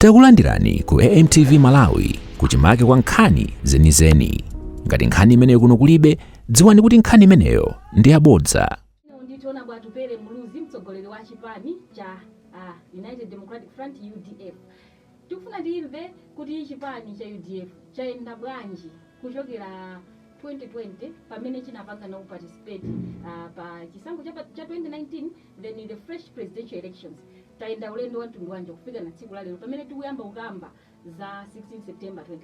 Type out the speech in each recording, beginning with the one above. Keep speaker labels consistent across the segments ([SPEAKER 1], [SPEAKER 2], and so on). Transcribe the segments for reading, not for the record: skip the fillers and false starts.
[SPEAKER 1] Takulandirani ku AMTV Malawi kuchimake kwa nkhani zenizeni. Ngati nkhani imeneyo kuno kulibe, dziwani kuti nkhani imeneyo ndi yabodza.
[SPEAKER 2] Nditona Udf Atupele Muluzi Mtsogoleri wa chipani cha United Democratic Front UDF. Tikufuna timve kuti chipani cha UDF chaenda bwanji kuchokera 2020 pamene chinapanga na participate pa chisankho cha 2019 then the fresh presidential elections. Taenda ulendo wa mtundu wanje kufika na tsiku la lero pamene tikuyamba ukamba za 16 September 2025.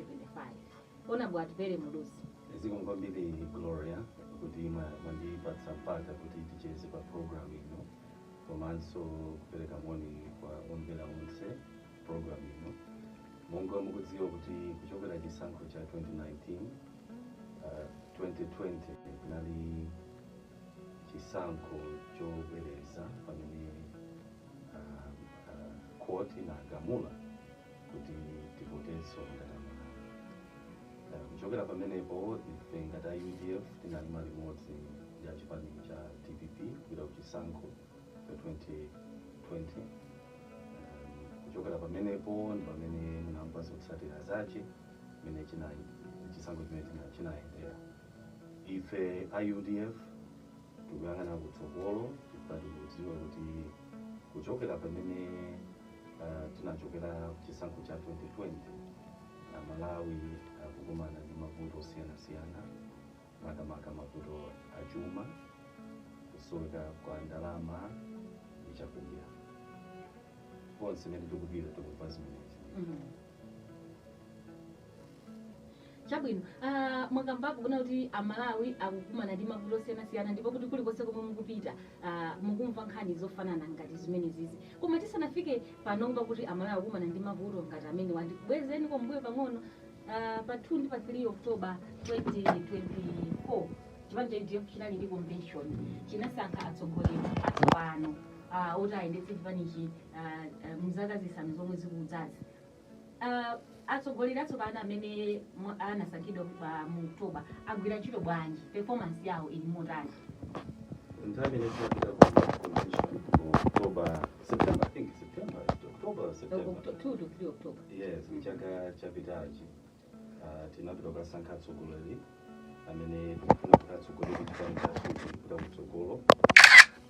[SPEAKER 2] Ona Udf Atupele Muluzi.
[SPEAKER 3] Zikongombili Gloria kuti mwandipatsa mpata kuti ticheze pa program ino komanso kupereka moni kwa omvera onse program ino. Monga mukudziwa kuti kuchokera chisankho cha 2019 2020 nali chisankho chobwereza pamene koti na gamula kuti tivotenso ngatamala. Kuchokera pamenepo ife ngati UDF tinali limodzi ya chipani cha DPP kupita kuchisankho cha 2020. Kuchokera pamenepo ndi pamene munamva zotsatira zace mene chisankho chimene chinaendera. Ife UDF tikuyang'ana kutsogolo tikudziwa kuti kuchokera pamene tinachokera chisankho cha 2020 Malawi akukumana ndi mavuto osiyana-siyana, makamaka mavuto achuma, kusoweka kwa ndalama ndi chakudya. Ponse mene tikupita tikumva zimenezi.
[SPEAKER 2] Chabwino, mwakambapo kuna kuti Malawi akukumana ndi mavuto osiyana-siyana ndipo kuti kulikonse komwe mukupita mukumva nkhani zofanana ngati zimene zizi. Koma tisanafike panonga kuti Malawi akukumana ndi mavuto ngati amene wandibwezeni kombuyo pang'ono pa 2 ndi pa 3 October 2024 chipani cha UDF chinali ndi convention chinasankha atsogoleri atsopano oti ayendetse chipanichi muzaka zisanu zomwe zikudzazi. Atsogoleri atsopano amene anasankhidwa mu October agwira ntchito bwanji, performance yawo ili motani?
[SPEAKER 3] Nthawi imene tinapita ku convention October
[SPEAKER 2] 2 to 3 October.
[SPEAKER 3] Yes, mchaka chapitachi tinapita kusankha atsogoleri amene tikufuna kuti atsogoleri chipani chathu kupita kutsogolo.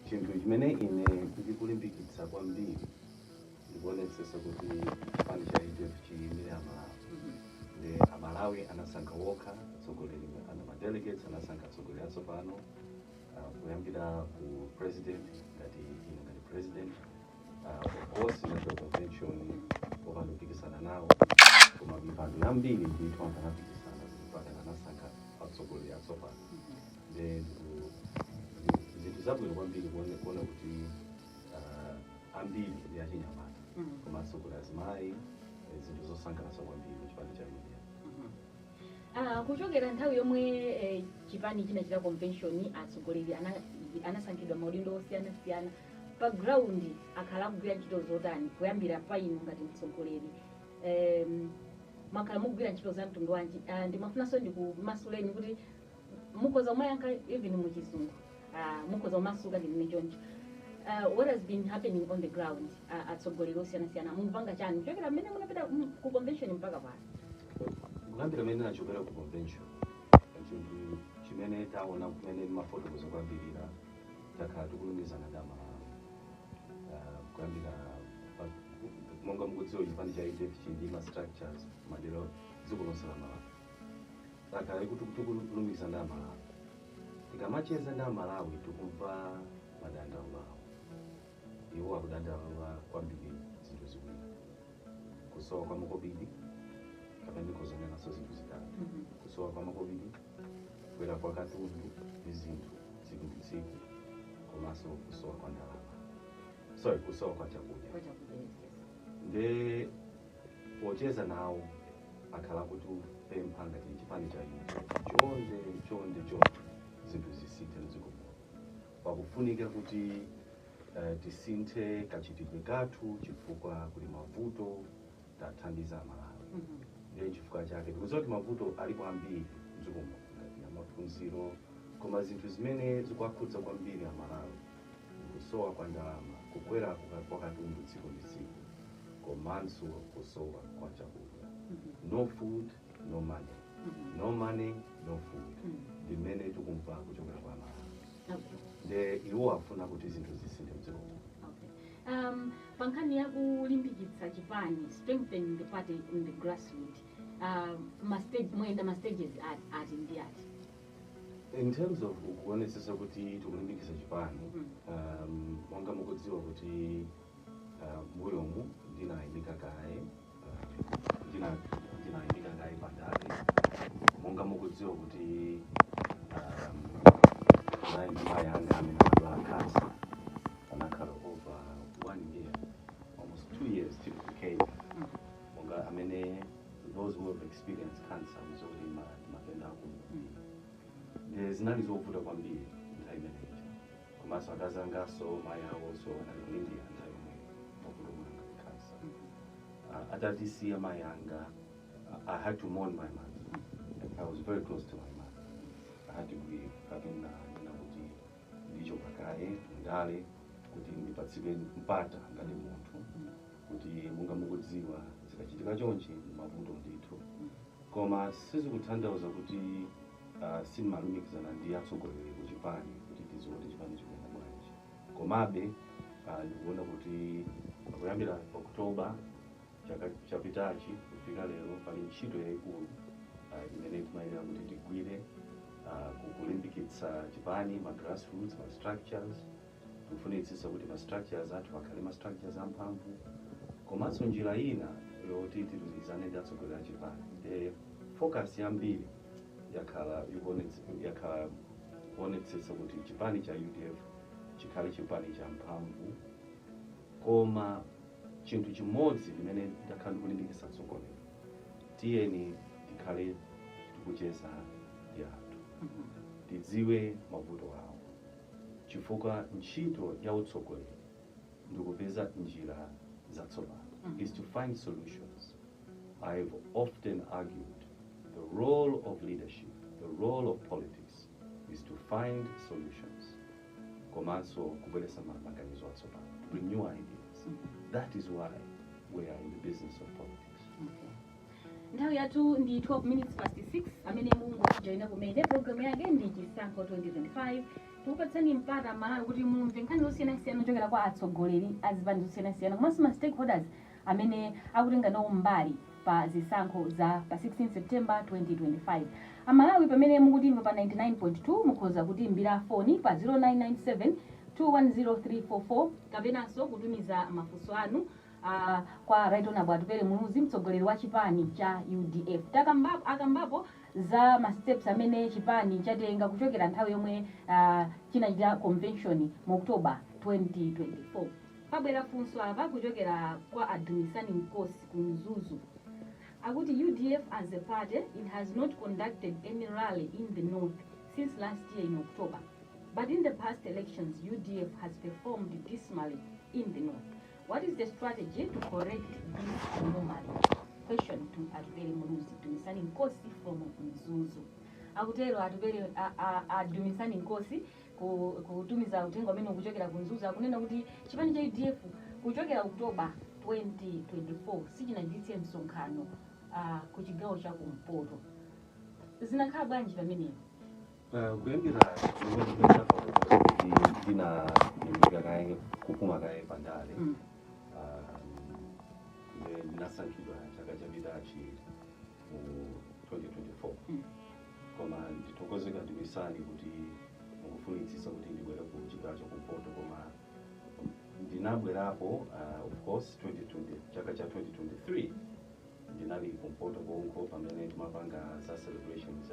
[SPEAKER 3] Chinthu chimene ine ndikulimbikitsa kwambiri ndikuonetsetsa kuti chipani cha UDF chiyimire Amalawi. Amalawi anasankha wokha atsogoleri, delegates anasankha atsogoleri atsopano kuyambira ku president ngati president bosi na convention opandikisana nawo koma mipando yambiri ndithu anapikisana mpaka anasankha atsogoleri atsopano. Zinthu zabwino kwambiri kuona kuti ambiri ndi achinyamata komanso kuti azimayi zinthu zosangalatsa kwambiri chipani cha UDF.
[SPEAKER 2] Kuchokera nthawi yomwe chipani chinachita convention atsogoleri anasankhidwa maudindo osiyana-siyana pa ground akhala kugwira ntchito zotani kuyambira pa inu ngati mtsogoleri makhala mugwira ntchito za mtundu wanji. Ndimafunanso ndikumasuleni kuti mukhoza umayankha even muchizungu mukhoza umasuka ndine choncho. What has been happening on the ground atsogoleri osiyana-siyana mupanga chani kuchokera mmene munapita ku convention mpaka pano?
[SPEAKER 3] Kuyambira mmene nachokera ku convention chinthu chimene taona kumene mafotokozo kwambirira takhala tikulumizana ndi Amalawi. Kuyambira monga mukudziwa chipani cha UDF chindi ma structures madero dziko lonse la Malawi. Takhala kuti tikulumizana ndi Amalawi. Tikamacheza ndi Amalawi tikumva madandaulo awo. Iwo akudandaula kwambiri zinthu ziwiri. Kusowa kwa makobidi kapena kozana naso zinthu zitatu. Kusowa kwa makobidi, kukwera kwa katundu ndi zinthu tsiku komanso kusowa kwa ndalama. Kusowa kwa chakudya. Nde pocheza nawo akhala kuti pempha ngati chipani cha UDF chonde zinthu zisinthe mdziko muno. Pakufunika kuti tisinthe kachitidwe kathu chifukwa kuli mavuto tathandiza Amalawi. Ndiye chifukwa chake tikudziwa kuti mavuto alipo ambiri mdziko muno ngati amaphunziro koma zinthu zimene zikuwakhudza kwambiri Amalawi kusowa kwa ndalama, kukwera kwa katundu tsiku ndi tsiku komanso kusowa kwa chakudya. No food, no money. No money, no food. Ndimene tikumva kuchokera kwa Malawi. Nde iwo afuna kuti zinthu zisinthe mdziko.
[SPEAKER 2] Pankhani yakulimbikitsa chipani, strengthening the party in the grassroots, mwenda ma stages ati ndi ati.
[SPEAKER 3] In terms of kuonetsetsa kuti tikulimbikitsa chipani, monga mukudziwa kuti mbuyomu ndinayimika kaye pandale. Monga mukudziwa kuti mai anga amene akudwala cancer anakhala over 1 year, almost 2 years till we came. Monga amene those who have experienced cancer wizoti matenda akulu. Zinali zovuta kwambiri nthawi imeneyi. Komanso akazi angaso mai awonso anali ku India nthawi imwe okulumanga cancer. Atatisiya mai anga, I had to mourn my mother. I was very close to my mother. I had to grieve kapena kuti ndichoka kaye ndale kuti ndipatsidwe mpata ngati munthu kuti munga mukudziwa zikachitika chonchi mavuto ndithu. Koma sizikutanthauza kuti simalumikizana ndi atsogoleri kuchipani kuti tizione kuti chipani chikuyenda bwanji. Komabe ndikuona kuti kuyambira Oktoba chaka chapitachi kufika lero pali ntchito yayikulu imene timayenera kuti tigwire kulimbikitsa chipani, ma grassroots, ma structures. Tifunitsitsa kuti ma structures athu akhale ma structures amphamvu. Komanso njira ina yoti tilumikizane ndi atsogoleri a chipani. Focus yambiri yakhala kuonetsetsa kuti chipani cha UDF chikhale chipani cha mphamvu. Koma chinthu chimodzi limene ndakhala ndikulimbikitsa atsogoleri, tiyeni tikhale tikucheza ndi anthu, tidziwe mavuto awo, chifukwa ntchito ya utsogoleri ndikupeza njira zatsopano, is to find solutions. I've often argued the role of leadership, the role of politics is to find solutions. Komanso kubweretsa maganizo atsopano, to renew ideas. That is why we are in the business of politics.
[SPEAKER 2] Nthawi yathu ndi 12 minutes past 6 amene mungu joina kumene program yake ndi chisankho 2025. Tikupatsani mpata Malawi kuti mumve nkhani zosiyanasiyana kuchokera kwa atsogoleri azipani zosiyanasiyana komanso ma stakeholders amene akutenga nawo mbali pa zisankho za pa 16 September 2025. Amalawi pamene mukutimva pa 99.2 mukhoza kutimbira foni pa 0997 210344 kapenanso kutumiza mafunso anu kwa Right Honorable Atupele Muluzi, mtsogoleri wa chipani cha UDF. Akambapo za ma steps amene chipani chatenga kuchokera nthawi yomwe chinachita convention mu October 2024. Pabwera funso apa kuchokera kwa Adumisani Nkosi ku Mzuzu. Akuti UDF as a party, it has not conducted any rally in the north since last year in October. But in the past elections, UDF has performed dismally in the north. What is the strategy to correct this anomaly? Question to Atupele Muluzi, Adumisani Nkosi from Mzuzu. Akutero Atupele Adumisani Nkosi kutumiza utengo amene kuchokera ku Mzuzu akunena kuti chipani cha UDF kuchokera October 2024 sichinachititse msonkhano ku chigawo cha kumpoto. Zinakhala bwanji pamenepo?
[SPEAKER 3] Kuyambira ndina imbika kaye kupuma kaye pandale. Ndinasankhidwa chaka chapitachi mu 2024. Koma nditokozeka Adumisani kuti mukufunitsitsa kuti ndibwere ku chigawo cha kumpoto, koma ndinabwerapo of course chaka cha 2023 ndinali kumpoto konko pamene timapanga za celebrations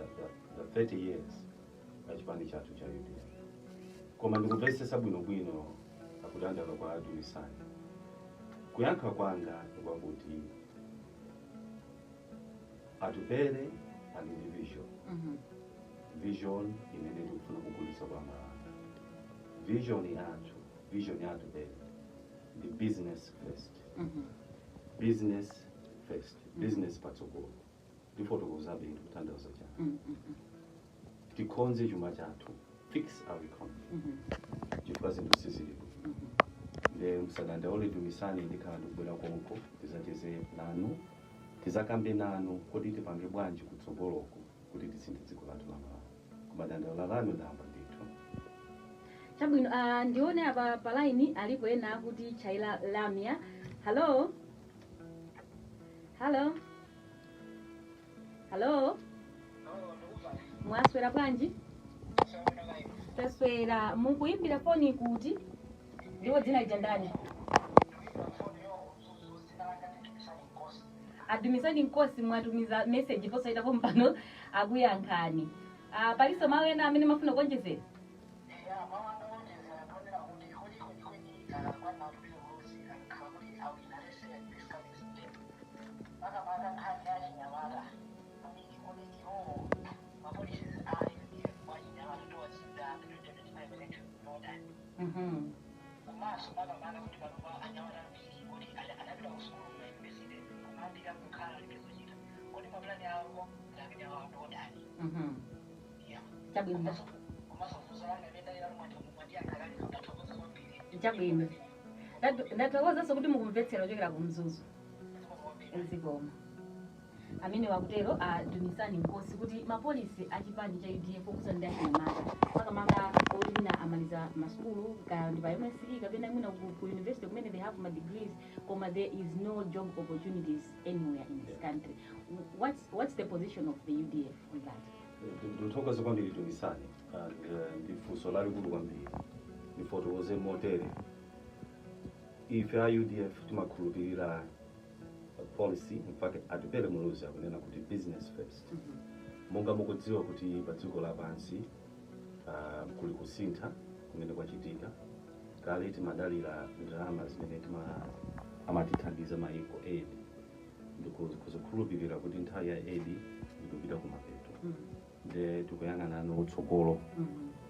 [SPEAKER 3] the 30 years achipani chathu cha UDF. Koma ndikupesesa bwinobwino akudandaula kwa Adumisani. Kuyankha kwanga ndikwakuti Atupele ali ndi vision. Vision imene tikufuna kugulitsa kwa Malawi. Vision ya Atupele ndi business first. Business first. Business patsogolo. Ndifotokozabe ndikutanthauza chani. Tikonze chuma chathu, fix our economy. Chifukwa zinthu sizili. nde msaganda ole tumisani ndikhala ndikubwera konko tizacheze nanu tizakambe nanu kuti tipange bwanji kutsogoloko kuti tisinthe dziko lathu la Malawi koma dandaula lanu lamba ndithu.
[SPEAKER 2] Chabwino, ndione apa pa line alipo ena akuti chaila lamia. Hello? Hello? Hello? Mwaswera bwanji? Taswera, mukuimbira foni kuti? Ndiwo dzina lija ndani? Adumisani nkosi mwatumiza message posa itapo mpano akuyankhani. Paliso mawu ena amene mafuna kuonjezera? Chabwino. Ndatokoza sokuti mukumvetsera ochokera kumzuzu. Ezigoma. Amene wakutero adumisani nkosi kuti mapolisi achipani cha UDF kusanda chinyamata. Makamanga olina amaliza masukulu kandi pa MSc kapena mwina ku university kumene they have my degrees koma there is no job opportunities anywhere in this country. What's the position of the UDF on that?
[SPEAKER 3] Ndithokoza kwambiri tumisani ndifunso lalikulu kwambiri ndifotokoze motere ife a UDF timakhulupirira policy mpaka Atupele Muluzi akunena kuti business first. Monga mukudziwa kuti pa dziko lapansi kuli kusintha kumene kwachitika kale timadalira ndalama zimene amatithandiza mayiko aid ndikukhulupirira kuti nthawi ya aid ikupita kumapeto nde tikuyang'ana utsogolo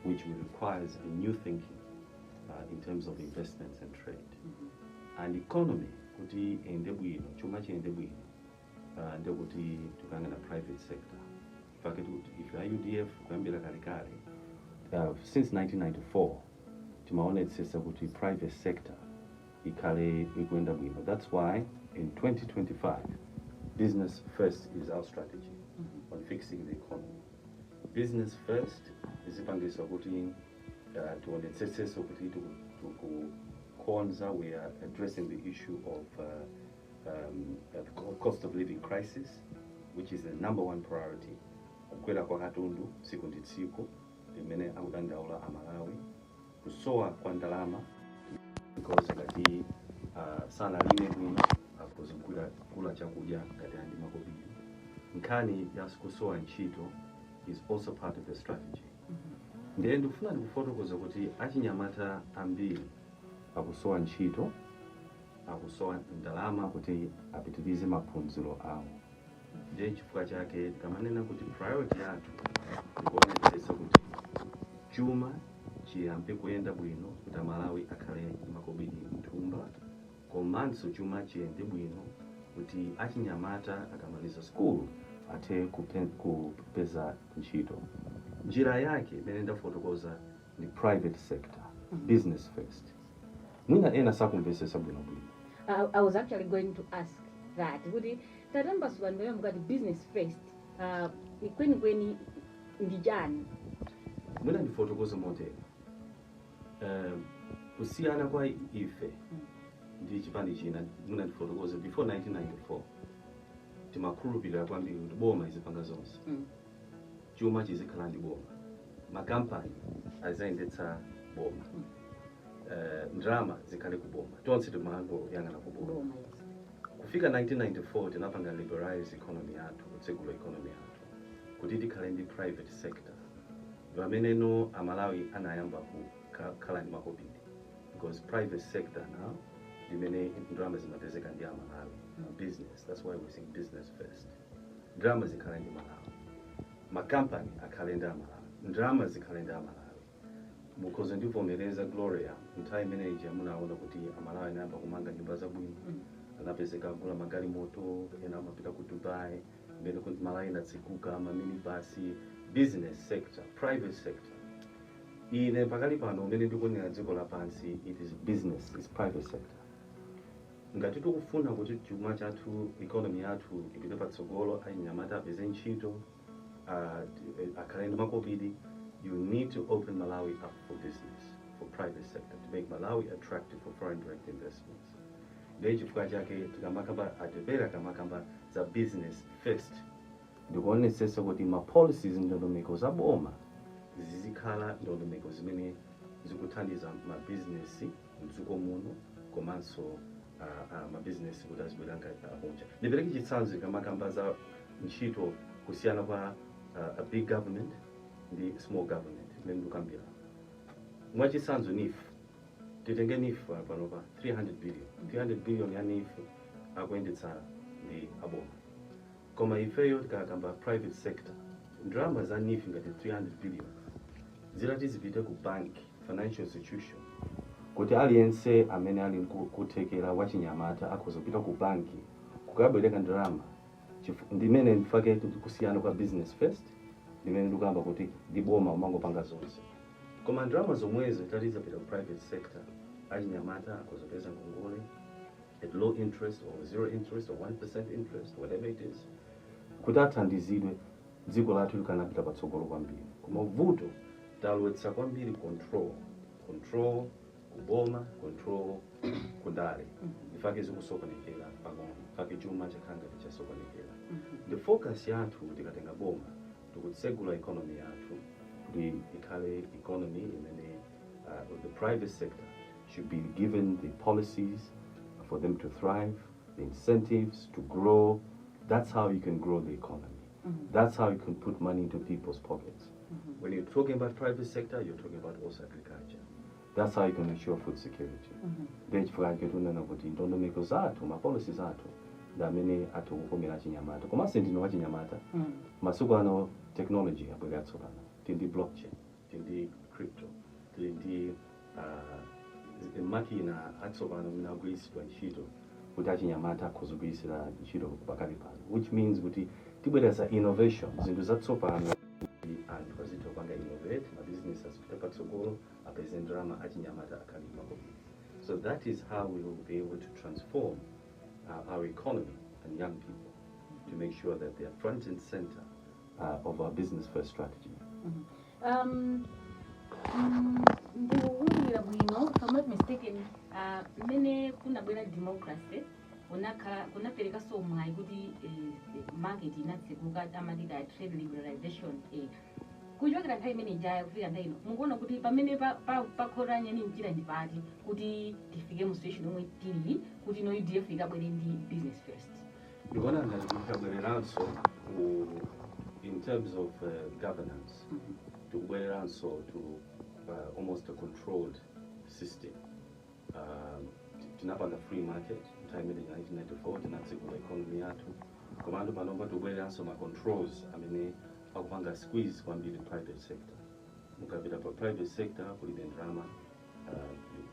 [SPEAKER 3] which requires a new thinking in terms of investments and trade and economy kuti ende bwino chuma chiende bwino ndekuti tikuyang'ana private sector. In fact if UDF kuyambira kalekale since 1994 timaonetsetsa kuti private sector ikhale ikuenda bwino. That's why in 2025 business first is our strategy on fixing the economy. Business first izipangisa kuti tionetsetsa kuti we are addressing the issue of the cost of living crisis, which is the #1 priority. Kukwera kwa katundu siku ndi tsiku limene akudandaula Amalawi kusowa kwa ndalama because ngati sana lime bwino akuzigula kula chakudya ngati andi makobiri. Nkhani ya kusowa ntchito is also part of the strategy. Ndiye ndifuna ndikufotokoza kuti achinyamata ambiri akusowa ntchito akusowa ndalama kuti apitirize maphunziro awo. Ndiye chifukwa chake tamanena kuti priority yathu ndikuonetsetsa kuti chuma chiyambe kuyenda bwino kuti Malawi akhale makobiri mthumba komanso chuma chiyende bwino kuti achinyamata akamaliza school athe kupeza ntchito. Njira yake imene ndafotokoza ni private sector, business first. Mwina ena sakumvesesa bwino.
[SPEAKER 2] I was actually going to ask that. Kuti tatamba subandoya mukati business first. Ikweni ndijani.
[SPEAKER 3] Mwina ndifotokoza motere. Kusiyana kwa ife ndi chipani china mwina ndifotokoza before 1994 timakhulupirira kwambiri kuti boma izipanga zonse. Chuma chizikhala ndi boma. Makampani azayendetsa boma. Ndalama zikhale kuboma. Tonse timango yang'ana kuboma. Kufika 1994 tinapanga liberalize economy yathu, secular economy yathu. Kuti tikhale ndi private sector. Vameneno Amalawi anayamba kukhala ndi makobiri. Because private sector now dimene ndalama zimapezeka ndi Amalawi. Business, that's why we sing business first. Ndalama zikhale ndi Malawi. Makampani akhale ndi Amalawi. Ndalama zikhale ndi Amalawi. Mukhoza ndivomereza Gloria nthawi imene ija munaona kuti Amalawi anayamba kumanga nyumba zabwino. Anapezeka kula magari moto ena amapita ku Dubai mbele kuti Malawi inatsikuka minibus business sector private sector ine pakali pano umene ndikunena dziko lapansi, it is business, it's private sector. Ngati tikufuna kuti chuma chathu, economy yathu ipite patsogolo, anyamata apeze ntchito, akhale ndi makobidi, you need to open Malawi up for business, for private sector, to make Malawi attractive for foreign direct investments. Ndiye chifukwa chake tikamakamba Atupele kamakamba za business first, ndikuonetsetsa kuti ma policies ndondomeko za boma zizikhala ndondomeko zimene zikuthandiza ma business mdziko muno komanso ma business kuti azibwera kunja. Ndipereke chitsanzo kamakamba za ntchito kusiyana kwa a big government ndi small government imene ndikambira. Mwachitsanzo NIF, titenge NIF panopa 300 billion ya NIF akuyendetsa ndi aboma. Koma ifeyo tikakamba private sector, ndalama za NIF ngati 300 billion zilati zipite ku bank, financial institution, kuti aliyense amene ali kuthekera wachinyamata akuzopita ku banki kukabwereka ndalama. Ndimene ndifake kusiyana kwa business first, ndimene ndikamba kuti ndiboma umangopanga zonse. Koma ndalama zomwezo tati zapita ku private sector, achinyamata akuzopeza ngongole at low interest or zero interest or 1% interest, whatever it is, kuti athandizidwe dziko lathu likanapita patsogolo kwambiri. Koma vuto talowetsa kwambiri control kuboma, control kundale, ifake zikusokonekera pang'ono, ifake chuma chakhanga chasokonekera. The focus yathu tikatenga boma tikutsegula economy yathu kuti ikhale economy imene the private sector should be given the policies for them to thrive, the incentives to grow. That's how you can grow the economy. That's how you can put money into people's pockets. When you're talking about private sector, you're talking about also agriculture. That's how you can ensure food security. Then chifukake tunena kuti ndondomeko zathu, ma policies athu, ndamene atukukomera chinyamata. Koma sendino wa chinyamata, masuku ano technology abwera tsopano. Tindi blockchain, tindi crypto, tindi makina atsopano minagwiriswa ntchito kuti achinyamata akuzugwirisira ntchito pakali pano, which means kuti tibwereza innovation, zinthu zatsopano anthu azitopanga innovate, ma business azipita patsogolo, apeze ndalama achinyamata akhali makobidi. So that is how we will be able to transform our economy and young people to make sure that they are front and center of our business first strategy.
[SPEAKER 2] Ndikukumbukira bwino, if I'm not mistaken, mmene kunabwera democracy, kunapereka somwayi kuti market inatsekuka amatida trade liberalization. Kuchokera nthawi imene ijaya kufika nthawi ino, mukuona kuti pamene pakhoranya ni njira ndi pati kuti tifike mu situation yomwe tili kuti no UDF ikabwere ndi business first.
[SPEAKER 3] Ndikuona ngati tikabwereranso in terms of governance, tikubwereranso to almost a controlled system. Tinapanga free market nthawi imene 1994 tinatsekula economy yathu. Komando panomba tikubwereranso ma controls amene akupanga squeeze kwambiri private sector. Mukapita pa private sector kulibe ndalama,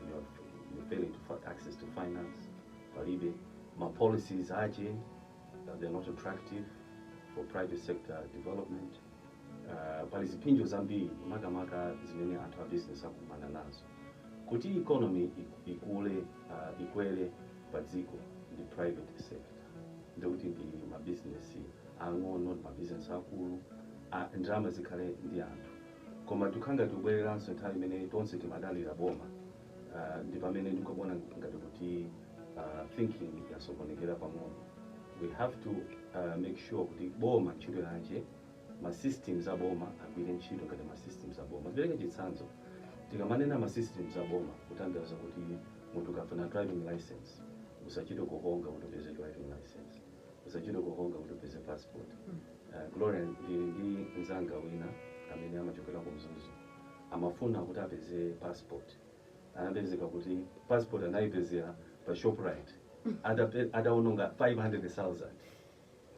[SPEAKER 3] you're failing to access to finance, palibe ma policies aje, they're not attractive for private sector development. Pali zipinjo zambiri makamaka zimene anthu a business akumana nazo. Kuti economy ikwere pa dziko ndi private sector, ndikuti ndi ma business ang'ono, ma business akulu, ndalama zikhale ndi anthu. Koma tukhanga tubwereranso nthawi imene tonse timadalira boma, ndi pamene ndikubona ngati kuti thinking yasokonekera pang'ono. We have to make sure kuti boma ntchito yanje, ma systems a boma agwire ntchito ngati ma systems a boma. Ndipereke chitsanzo, tikamanena ma systems a boma kutanthauza kuti munthu ukafuna driving license usachite kuhonga kuti upeze driving license, usachite kuhonga kuti upeze passport. Gloria ndi nzanga wina amene amachokera ku Mzuzu amafuna kuti apeze passport, anapezeka kuti passport anayipezera pa Shoprite adaononga 500,000.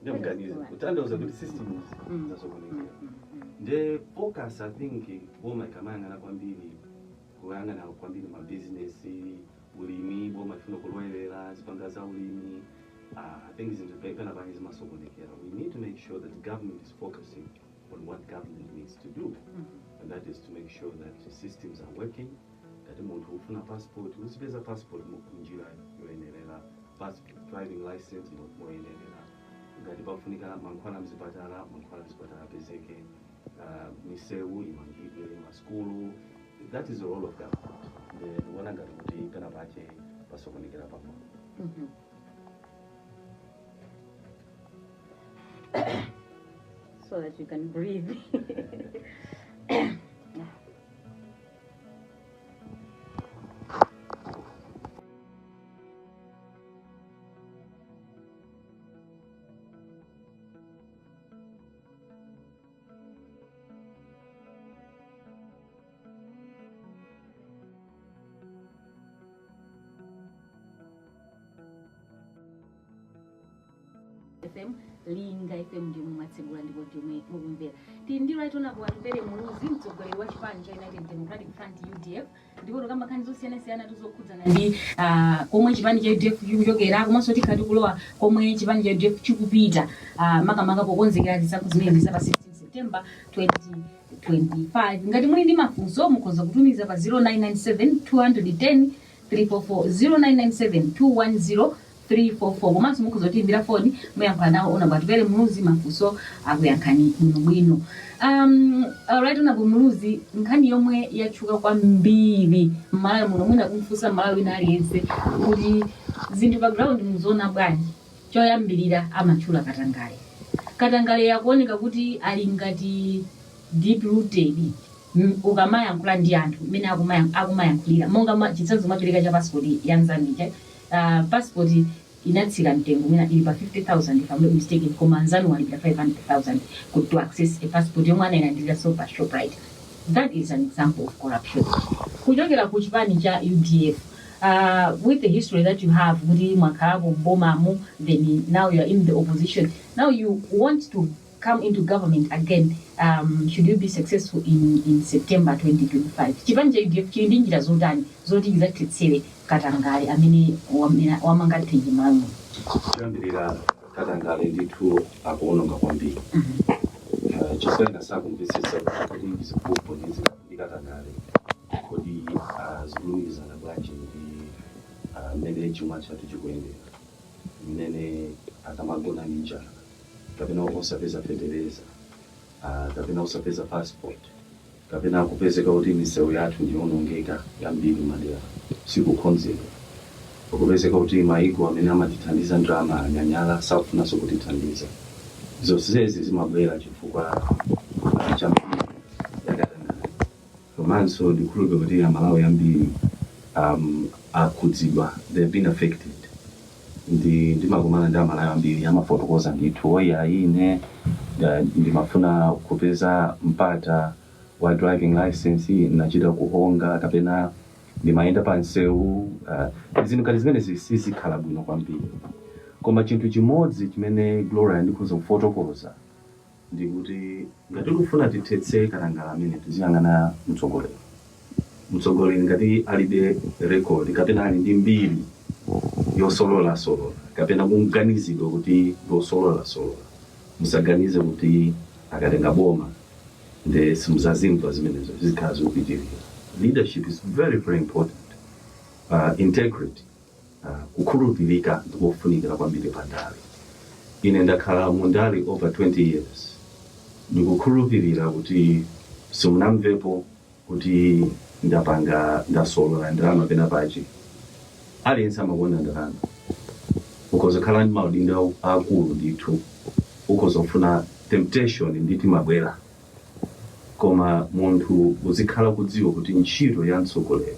[SPEAKER 3] Ndimganiza kutanthauza kuti systems zasokonekera. The focus, I think, boma ikamangana kwambiri kuyangana kwambiri ma business, ulimi, boma ifuna kulowelera zipanga za ulimi. I think izinto pepena pake zimasokonekera. We need to make sure that the government is focusing on what government needs to do. and that is to make sure that the systems are working. That umuntu ufuna passport, usipeza passport njira yoyenera, driving license moyenera. Ngati pafunika mankhwala mzipatala apezeke, misewu imangidwe, maskulu. That is the role of government. Ndiwona ngati kuti kana pache pasokonekera pamwe.
[SPEAKER 2] So that you can breathe. FM Linga FM ndio mwatsegula ndipo ndio mukumvera. Tindi right on Udf Atupele Muluzi Mtsogoleri wa chipani cha United Democratic Front UDF ndipo kama kanzi zosiyana tuzokhudzana ndi komwe chipani cha UDF chikuchokera komanso tikhati kulowa komwe chipani cha UDF chikupita makamaka pokonzekera zisankho zimene za pa 16 September 2025. Ngati muli ndi mafunso mukhoza kutumiza pa 0997 210 344 0997 210 344 komanso mukhoza kutimbira foni muyankha nawo Udf Atupele Muluzi mafunso akuyankhani bwino. Right Udf Muluzi, nkhani yomwe yatchuka kwambiri m'Malawi muno mwina kumfunsa Malawi wina aliyense kuti zinthu background muzona bwanji choyambirira amatchula Katangale yakuoneka kuti ali ngati deep rooted ukamayankhula ndi anthu mmene akumayankhulira monga chitsanzo mapereka cha passport ya Mzambia. Passport inatsika mtengo mina ili pa 50,000 if I'm not mistaken, koma Nzanu walipira 500,000 to access a passport yomwe anayilandira so pa ShopRite. That is an example of corruption. Kuchokera ku chipani cha UDF, with the history that you have, kuti mwakhapo bomamu, then now you are in the opposition, now you want to come into government again. Should you be successful in September 2025? Chipani cha UDF chili ndi njira zotani zoti izathetsere Katangale amene wamangathenje Malawi.
[SPEAKER 3] Chambirira Katangale ndithu akuononga kwambiri. Chisanga sakumvisisa kuti izikupo ndi Katangale kodi zilumikizana bwanji ndi mmene chuma chathu chikuyendera, mmene akamagona njala kapena osapeza fetereza, kapena osapeza passport, kapena kupezeka kuti misewu yathu ndiyonongeka yambiri madera sikukhonzedwa, kupezeka kuti maiko amene amatithandiza ndrama anyanyala sakufunanso kutithandiza. Zonsezi zimabwera chifukwa cha Katangale. Komanso ndikhulupirira kuti Amalawi ambiri akhudzidwa, they've been affected. Ndimakumana ndi Amalawi ambiri amafotokoza ndithu oya ine ndimafuna kupeza mpata wa driving license nachita kuhonga kapena ndimayenda pa nsewu, zinthu ngati zimene sizikhala bwino kwambiri. Koma chinthu chimodzi chimene Gloria ndikhoza kufotokoza ndi kuti ngati tikufuna tithetse Katangale amene tiziyang'ana mtsogoleri ngati alibe record kapena ali ndi mbiri yosolola kapena kuganizidwa kuti yosolola musaganize kuti akatenga boma nde simuzazimva zimenezo zikhala zopitirira. Leadership is very, very important. Integrity, kukhulupirika ndikofunikira kwambiri pandale. Ine ndakhala mundale over 20 years. Ndikukhulupirira kuti simunamvepo kuti ndasolola ndalama pena pachi. Aliyense amakonda ndalama. Ukozakhala ndi maudindo akulu ndithu. Ukozofuna temptation nditi mabwera. Koma munthu uzikhala kudziwa kuti ntchito ya mtsogoleri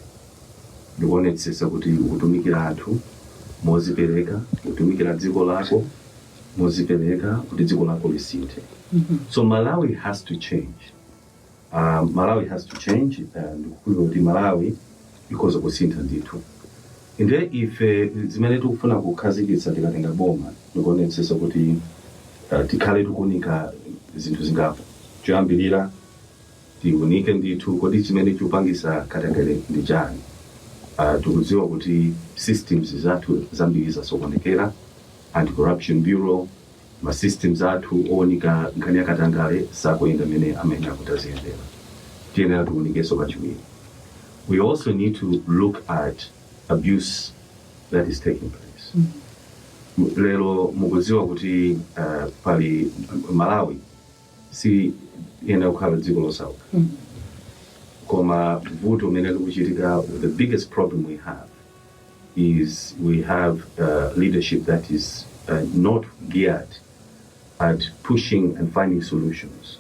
[SPEAKER 3] ndikuonetsesa kuti ukutumikira anthu mozipereka, ukutumikira dziko lako mozipereka kuti dziko lako lisinthe. So Malawi has to change. Malawi has to change, ndikukhulupirira kuti Malawi ikoza kusintha ndithu. Inde ife zimene tikufuna kukhazikitsa tikatenga boma ndikuonetsesa kuti tikhale tikuunika zinthu zingapo. Choyambirira tiunike ndithu kodi chimene chikupangisa Katangale ndi chani. Tikudziwa kuti systems zathu zambiri zasokonekera, Anti-Corruption Bureau, ma systems athu onika nkhani ya Katangale sakuyenda mene amene akutaziyendera. tiyenera tiwunikenso kachiwiri. We also need to look at abuse that is taking place. Lero mukudziwa kuti pali Malawi si yena kukhala dziko losauka. Koma vuto mene likuchitika, the biggest problem we have is we have leadership that is not geared at pushing and finding solutions.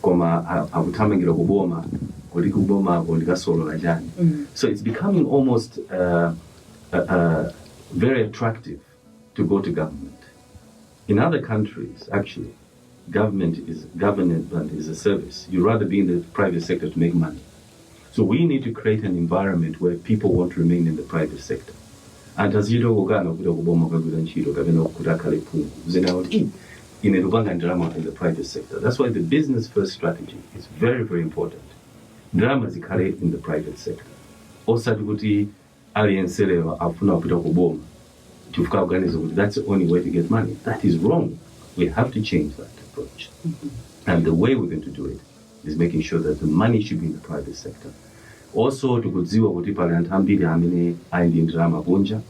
[SPEAKER 3] Koma akuthamangira kuboma kuti kuboma kondikasolola njani. So it's becoming almost very attractive to go to government. In other countries, actually, government is a service. You'd rather be in the private sector to make money. So we need to create an environment where people want to remain in the private sector. And as you know, in the private sector. That's why the business first strategy is very, very important. Drama is in the private sector. Also, that's the only way to get money. That is wrong. We have to change that approach. And the way we're going to do it is making sure that the money should be in the private sector. Also, tukudziwa kuti pali anthu ambiri amene ali ndi ndalama kunja,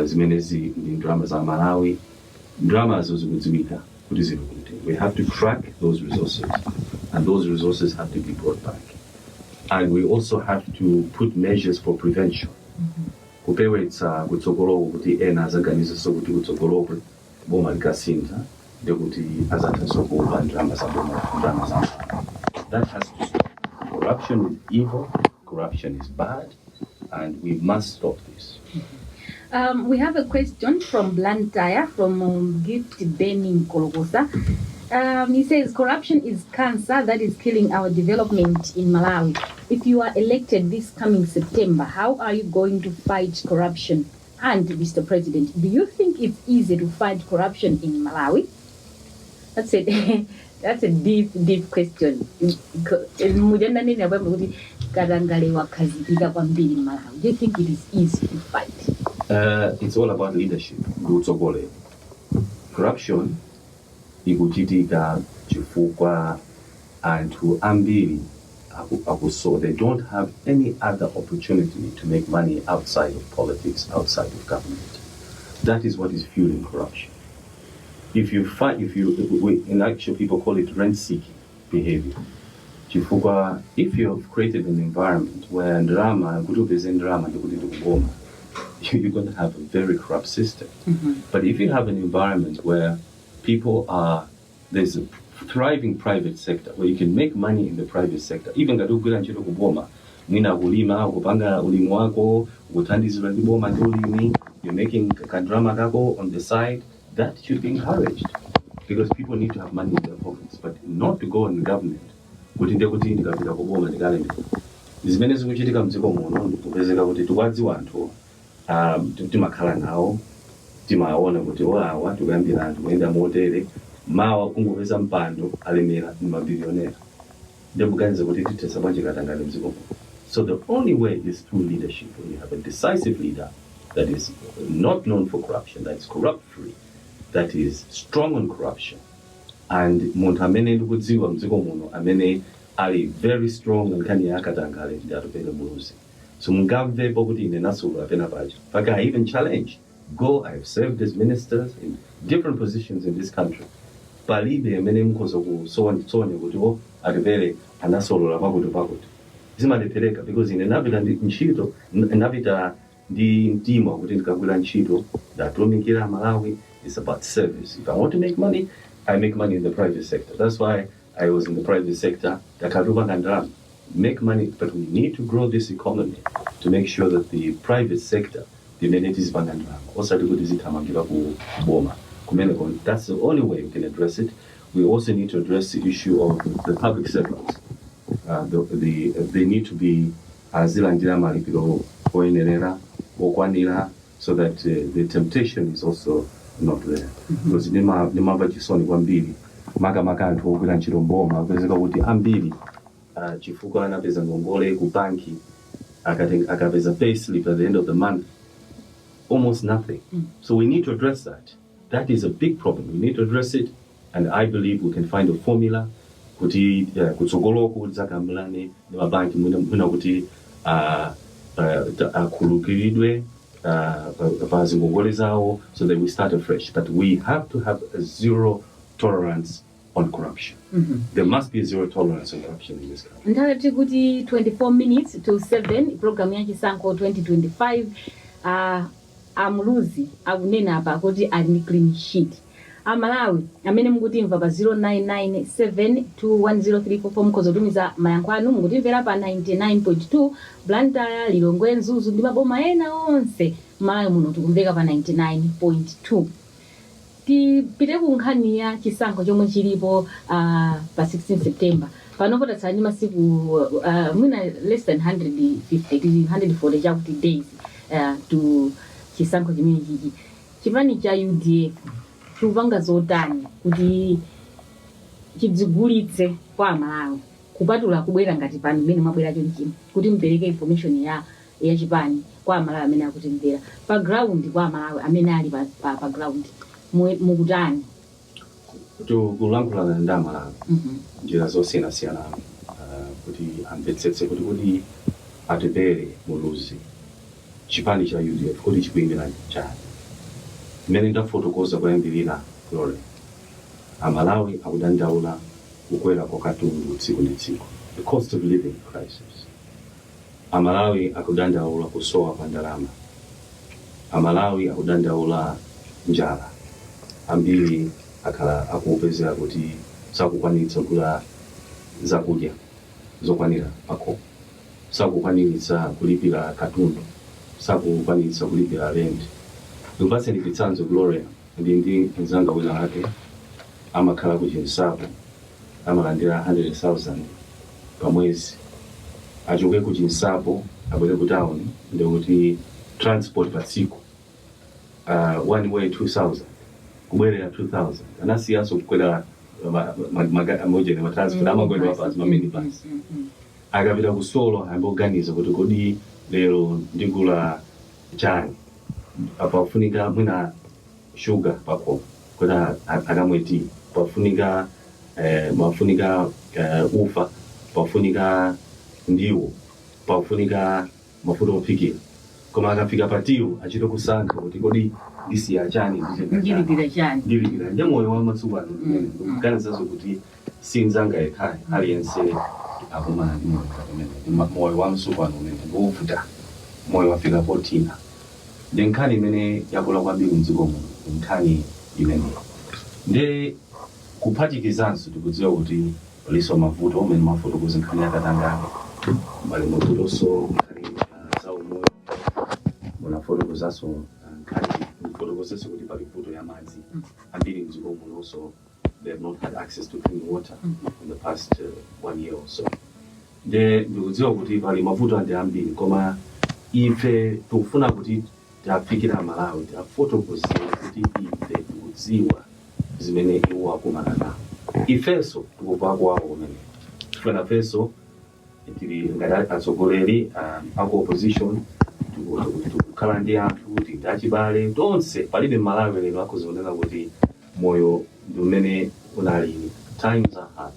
[SPEAKER 3] zimenezi ndi ndalama za Malawi, ndalama zikudziwika kuti zili kuti. We have to track those resources, and those resources have to be brought back. And we also have to put measures for prevention. Kupewetsa kutsogoloko kuti ena azaganiza kuti kutsogoloko boma likasintha ndekuti azathanso kuba ndalama za boma. That has to stop. Corruption is evil, corruption is bad, and we must stop this.
[SPEAKER 2] We have a question from Blantyre, from Gift Benning Kologosa. He says, corruption is cancer that is killing our development in Malawi. If you are elected this coming September, how are you going to fight corruption? And, Mr. President, do you think it's easy to fight corruption in Malawi? That's it. That's a deep question. Do you think it is easy to fight?
[SPEAKER 3] It's all about leadership. Corruption ikuchitika chifukwa anthu ambiri akuso. They don't have any other opportunity to make money outside of politics, outside of government. That is what is fueling corruption. In actual people call it rent-seeking behavior. Chifukwa, if you have created an environment where drama, you're going to have a very corrupt system. But if you have an environment where there's a thriving private sector, where you can make money in the private sector, even you're making drama on the side, that should be encouraged, because people need to have money in their pockets, but not to go in the government. Zimene zikuchitika mdziko muno ndikupezeka kuti tikwadziwa anthu timakhala nawo, timaona kuti awa tikuyambira anthu kuyenda motere, mawa kungopeza mpando alemera ndi mabilionera. Ndikuganiza kuti titesa bwanji katangale mdziko muno. So the only way is through leadership. When you have a decisive leader that is not known for corruption, that is corrupt-free, that is strong on corruption, and munthu amene ndikudziwa mdziko muno amene ali very strong nkani yakatangale ndi Atupele Muluzi. So mungamvepo kuti ine nasula pena pacho. Like I even challenge, I have served as ministers in different positions in this country. Palibe amene mukhoza kusonye kuti Atupele anasolola pakuti. Zimandipereka because ine navita ntchito, navita ndi mtima kuti ndikagwira ntchito ndatumikira Malawi. It's about service. If I want to make money, I make money in the private sector. That's why I was in the private sector. Make money, but we need to grow this economy to make sure that the private sector, the amenities also that's the only way we can address it. We also need to address the issue of the public servants. They need to be so that the temptation is also not there. Because nimava chisoni kwambiri maka anthu ogwira ntchito mboma apezeka kuti ambiri chifukwa anapeza ngongole ku banki akapeza pay slip at the end of the month, almost nothing. So we need to address that. That is a big problem. We need to address it, and I believe we can find a formula kuti kutsogoloko zakambirane ndi mabanki mwina kuti akhulukiridwe pa zingongole zawo so that we start afresh. That we have to have a zero tolerance on corruption. There must be a zero tolerance on corruption in this country.
[SPEAKER 2] Nthawi tikuti 24 minutes to 7 program ya chisankho 2025 Muluzi akunena apa kuti ali ndi clean sheet. Amalawi amene mukutimva pa 0997210344 mukhozotumiza mayankho anu mukutimvera pa 99.2 Blantyre, Lilongwe, Zuzu ndi maboma ena onse Malawi muno tikumveka pa 99.2. Tipite ku nkhani ya chisankho chomwe chilipo pa 16 September. Panopo tatsala ndi masiku mwina less than 140 chakuti days to chisankho chimene chichi. Chipani cha UDF chupanga zotani kuti chidzigulitse kwa Amalawi kupatula kubwera ngati pano mmene mwabwera chonchi kuti mpereke information ya chipani kwa Amalawi amene akutimvera pa ground kwa Amalawi amene ali pa ground mukutani
[SPEAKER 3] kulankhula ndi Amalawi njira zosiyana kuti amvetsetse kuti Atupele Muluzi chipani cha UDF kuti chikuimbira chani mmene ndafotokoza kuyambirira Flore. Amalawi akudandaula kukwera kwa katundu tsiku ndi tsiku, the cost of living crisis. Amalawi akudandaula kusowa kwa ndalama. Amalawi akudandaula njala. Ambiri akupezera kuti sakukwanitsa kula zakudya zokwanira pako, sakukwanitsa kulipira katundu, sakukwanitsa kulipira rent. Ndipatse nditsanzo Gloria ndi nzanga wina wake amakhala ku Chinsapo amalandira 100,000 pa mwezi, achoke ku Chinsapo abwere ku town ndi kuti transport pa tsiku one way 2,000 kubwerera 2,000 anasiyaso kukwera moja ni transport amagwenda mabasi maminibus akapita kusolo amboganiza kuti kodi lero ndigula chani apafunika mwina sugar pako kuna akamweti pafunika mafunika ufa pafunika ndiwo pafunika mafuta opikira koma akafika patiwo achito kusankha kuti kodi ndisi ya chani ndilipira nje moyo wa matsubano kana zazo kuti sinzanga ekhaya aliyense akumana ndi moyo wa msubano umene ngofuta moyo wafika 14 nkhani imene yakula kwambiri mdziko muno nkhani imene nde kuphatikizanso tikudziwa kuti paliso mavuto omwe mavuto kuzi nkhani yakatangana bali mavutonso nkhani za umoyo munafotokozaso nkhani mufotokozeso kuti pali vuto ya madzi ambiri mdziko muno so they have not had access to clean water in the past 1 year or so. Nde ndikudziwa kuti pali mavuto andi ambiri koma ife tikufuna kuti tafikira Malawi tafotokozera kuti ife tikudziwa zimene iwo akumana nawo ifeso tikupako kwawo kumene tifuna feso tili ngati atsogoleri ako opposition tikukhala ndi anthu kuti ndachibale tonse palibe Malawi lero akuzionera kuti moyo ndi umene unali. Times are hard.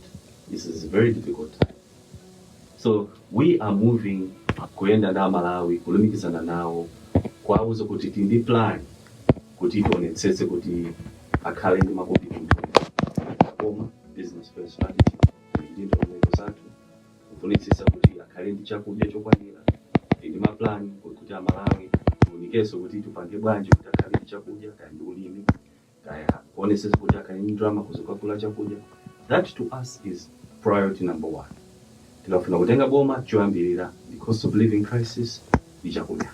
[SPEAKER 3] This is a very difficult time. So we are moving kuyenda na Malawi kulumikizana nawo kwauza kuti tindi plan kuti tionetsetse kuti akhale ndi makopi koma business first strategy ndindo mleko zatu kufunitsisa kuti akhale ndi chakudya chokwanira ndi maplan kuti Malawi unikeso kuti tupange bwanji kuti akhale ndi chakudya kandi ulimi kaya kuonesesa kuti akhale ndi drama kuzokakula chakudya. That to us is priority number 1. Tilafuna kutenga boma choambirira the cost of living crisis ndi chakudya.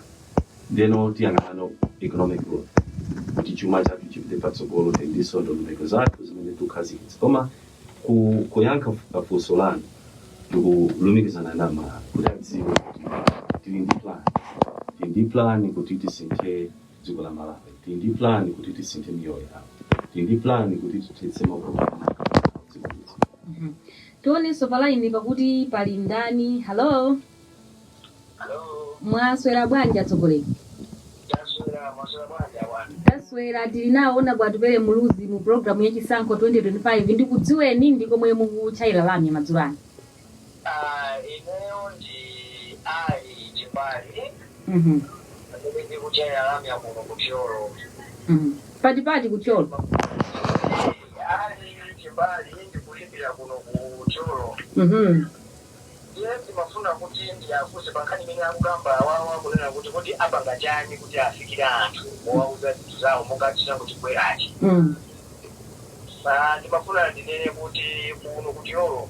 [SPEAKER 3] Then tiyang'ano economic growth kuti chuma chatu chipite patsogolo tendiso ndo mleko zatu zimene tukhazikitsa koma kuyankha funso lanu tikulumikizana na Malawi kuti adziwe kuti tili ndi plan kuti tisinthe dziko la Malawi, tili ndi plan kuti tisinthe miyoyo yawo, tili ndi plan kuti tithetse mavuto.
[SPEAKER 2] Tionenso palaini pakuti pali ndani. Hello. Mwaswera bwanji atsogoleri? Maswera tili naona kwa Atupele Muluzi mu programu ya Chisankho 2025 ndikudziweni ndikomwe mukuchayira lamya madzulani.
[SPEAKER 4] Ineyo ndi ali chimbali. Ndi kuchayira lamya kuno kucholo.
[SPEAKER 2] Pati kucholo.
[SPEAKER 4] Ali chimbali ndi kulimbira kuno kucholo. Yes, mafuna kuti ndiyafuze pankani mene akugamba wawa kunena kuti apanga chani kuti afikira anthu owauza zinthu zawo monga chisango chibwerachi. Ndimafuna ndinene kuti kuno kutiyolo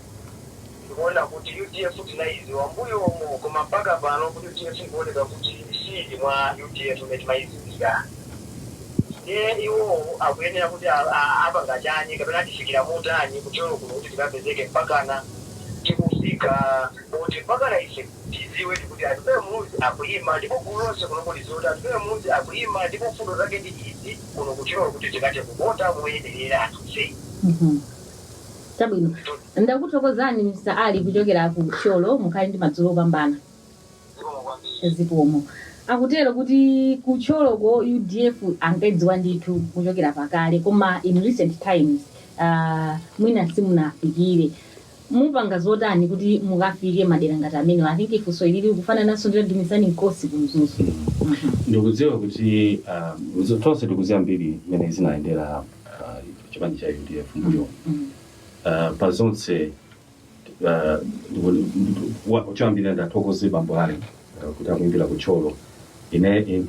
[SPEAKER 4] ndikuona kuti UDF tinaizi wambuyomo koma mpaka pano kuti UDF ikuoneka kuti sili mwa UDF meti maizizika. Ndiye iwo akuyenera kuti apanga chani kapena atifikira motani kutiyolo kuno kuti tikapezeke mpakana tikufika kuti mpakana ife tiziwe kuti Atupele Muluzi akuima ndipo kulonse kuno kulizoti Atupele Muluzi akuima ndipo fundo zake ndi izi kuno kutiyolo kuti tikate kubota muyenderera atuse.
[SPEAKER 2] Chabwino. Ndakuthokozani Mr. Ali kuchokera ku Cholo mukhali ndi madzulo opambana. Zipomo. Akutero kuti ku Cholo ko UDF ankadziwa ndithu kuchokera pakale koma in recent times mwina simunafikire. Mupanga zotani kuti mukafike madera ngati amene I think ifunso ilili kufana naso ndidumisani nkosi kumzuzu.
[SPEAKER 3] Ndikudziwa kuti tonse tikuziwa mbiri imene zinaendera chipani cha UDF mbuyo. Pazonse choyambirira ndathokoze bambo ali kuti akuimbira kucholo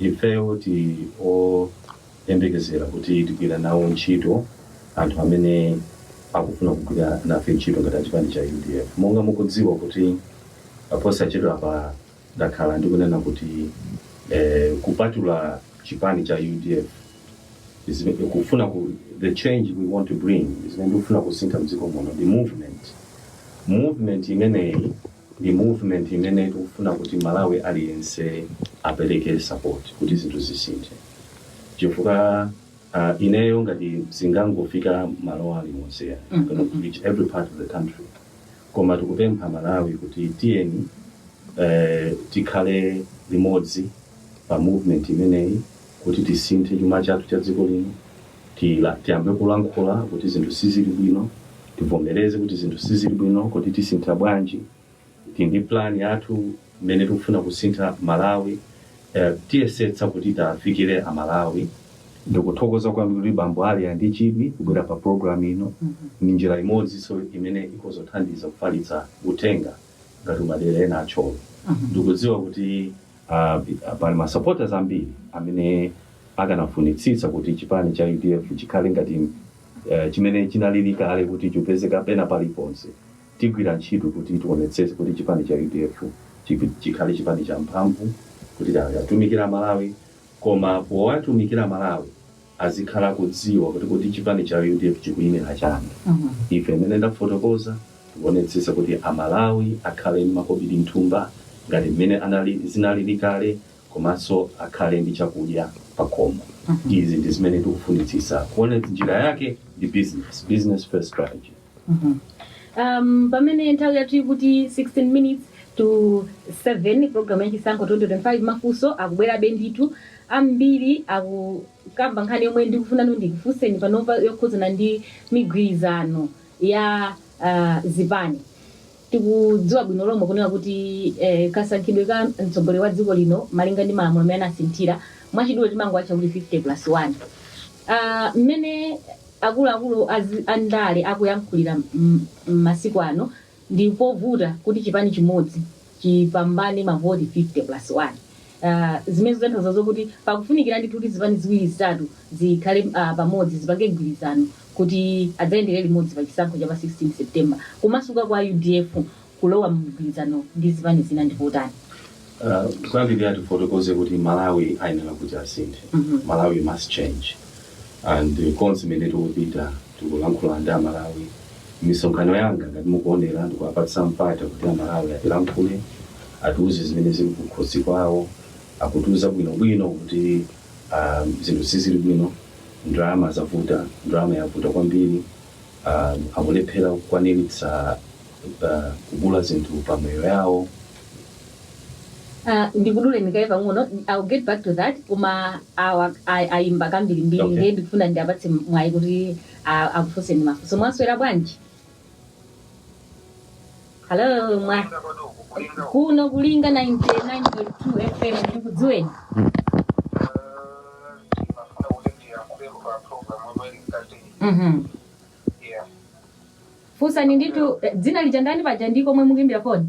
[SPEAKER 3] ifeyo ti oyembekezera kuti tigwira nawo ntchito anthu amene akufuna kugwira nafe ntchito ngati chipani cha UDF. Monga mukudziwa kuti posachedwa apa ndakhala ndikunena kuti kupatula chipani cha UDF kufuna the change we want to bring is when kufuna kusintha mdziko muno the movement imeneyi the movement imene kufuna kuti Malawi aliyense apereke support kuti zinthu zisinthe chifukwa ineyo ngati singangofika malo aliwonse gonna reach every part of the country koma tikupempha Malawi kuti tiyeni tikhale limodzi pa movement imeneyi kuti tisinthe chuma chathu cha dziko lino tiyambe kulankhula kuti zinthu sizili bwino tivomereze kuti zinthu sizili bwino kuti tisintha bwanji tindi plan yathu imene tikufuna kusintha Malawi tiyesetsa kuti tafikire Malawi. Ndikuthokoza kwambiri bambo ali ndi chidwi kubwera pa program ino ni njira imodzi so imene ikozothandiza kufalitsa uthenga ngati madera ena acholo. Ndikudziwa kuti pali ma supporters ambiri amene akanafunitsitsa kuti chipani cha UDF chikhale ngati chimene chinalilika ale kuti chipezeka pena paliponse tigwira ntchito kuti tionetsetse kuti chipani cha UDF chikhale chipani cha mphamvu kuti yatumikira Malawi koma powatumikira Malawi azikhala kudziwa kuti chipani cha UDF chikuyimira chani. Ife imene ndafotokoza tionetsetse kuti Amalawi akhale makobidi mthumba ngati mmene zinalilikale komanso akhale ndi chakudya pakhomo. Izi ndi zimene tikufunitsitsa kuona njira yake ndi business first strategy.
[SPEAKER 2] Pamene nthawi yathu kuti 16 minutes to 7 program ya Chisankho 2025 mafunso akubwera benditu ambiri akukamba nkhani yomwe ndikufuna ndikufunseni panopa yokhuzana ndi migwirizano ya zipani. Tikudziwa bwino lomwe kunena kuti kasankhidwe ka mtsogoleri wa dziko lino malinga ndi malamulo amene anasinthira mwachidule timango acha kuti 50+1. Mmene akuluakulu andale akuyankhulira masiku ano ndipovuta kuti chipani chimodzi chipambane mavoti 50+1. Zimene zikutanthauza zokuti pakufunikira ndithu kuti zipani ziwiri zitatu zikhale pamodzi zipange mgwirizano kuti adzayendere limodzi pa chisankho cha pa 16 September. Kumasuka kwa UDF kulowa mgwirizano ndi zipani zina ndipotani.
[SPEAKER 3] Kwambiri tifotokoze kuti Malawi ayenera kuti asinthe. Malawi must change. And konsimene tikupita tikulankhula ndi Malawi. Misonkhano yanga ngati mukuonera ndikuwapatsa mpata kuti Malawi atilankhule atiuze zimene zili kukhosi kwawo akutiuza bwinobwino kuti zinthu sizili bwino ndalama zavuta ndalama yavuta kwambiri akulephera kukwaniritsa kugula zinthu pa moyo yawo
[SPEAKER 2] ndikudule ndikaiva ngono. I'll get back to that. Kuma aimba kambiri
[SPEAKER 3] Okay.
[SPEAKER 2] ndikufuna ndiabatse mwayi kuti akufunse ndi mafunso. Mwaswera bwanji? Hello, kuno kulinga 99.2 FM ndikudziweni. Fusa ni nditu dzina lija ndani paja ndiko mwe mukimbira phone.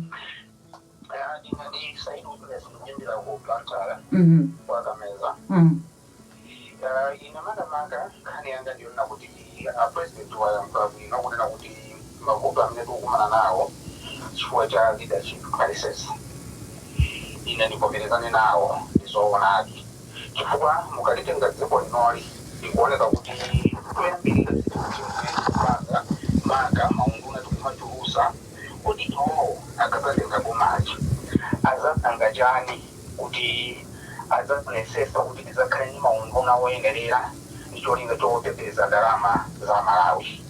[SPEAKER 4] Inamada manga kani yanga ndio nakuti president wa mkazi na kuna nakuti magoba mnetu kumana nao chifukwa cha leadership crisis inanikomerezane nao ndizoonadi chifukwa mukalitenga dziko linoli ikuoneka kuti kuyambirira manga maunguna tukumachulusa kuti toho akazatenga kumachi azatanga chani kuti azakunesesa kuti tizakhale ni maunguna woyenderera ndicholinga choteteza ndalama za Malawi.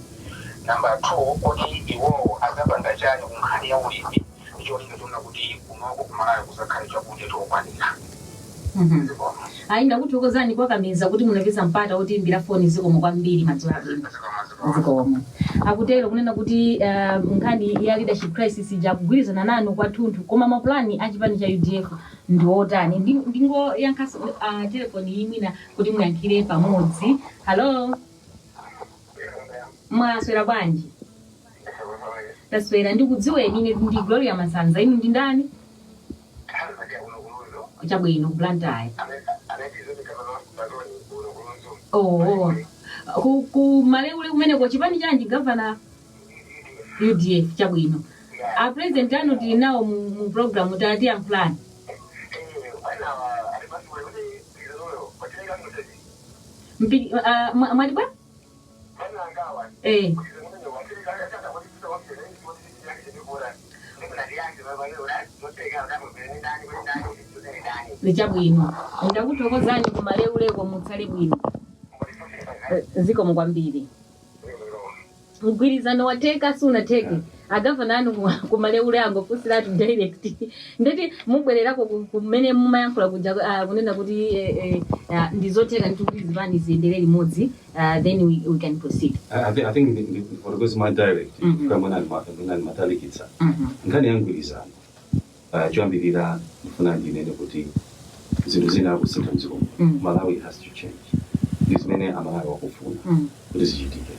[SPEAKER 4] Number 2 kuti iwo azapanga chani kunkhani ya ulimi ndicholinga chona kuti kunoko kumalawi kuzakhale chakudya chokwanira.
[SPEAKER 2] Ainda kuti ukozani kwakameza kuti munapeza mpata kuti imbira phone zikomo kwambiri madzuwa abwino. Zikomo. Akutero kunena kuti nkhani ya leadership crisis jakugwirizana nanu kwathunthu koma mapulani achipani cha UDF ndiotani ndingo yankhaso telefoni imwina kuti muyankhire pamodzi. Hello. Mwaswera bwanji? Taswera ndikudziweni ine ndi Gloria Masanza inu ndi ndani? Chabwino Blantyre. Oh. Ku malewule kumene ko chipani chanji governor UDF chabwino. A president anu tili nawo mu program tati ya plan. Mwatibwa? Nichabwino. Ndakuthokozani ku malewule ko mutsale bwino. Ziko mkwambiri. Mgwirizano wateka suna teke. Agavana anu kumaleule ango fusiratu direct. Ndeti mubwererako kumene mumayankhula kuja kunena kuti ndizoteka ndikuzivani ziendelee limodzi, then we can proceed.
[SPEAKER 3] I think for those my direct kama na matalikitsa. Ngani yangwirizano. Choambirira mfuna ndinene kuti zinthu zina kusintha mdziko. Malawi has to change. Zimene amalawi wakufuna kuti zichitike.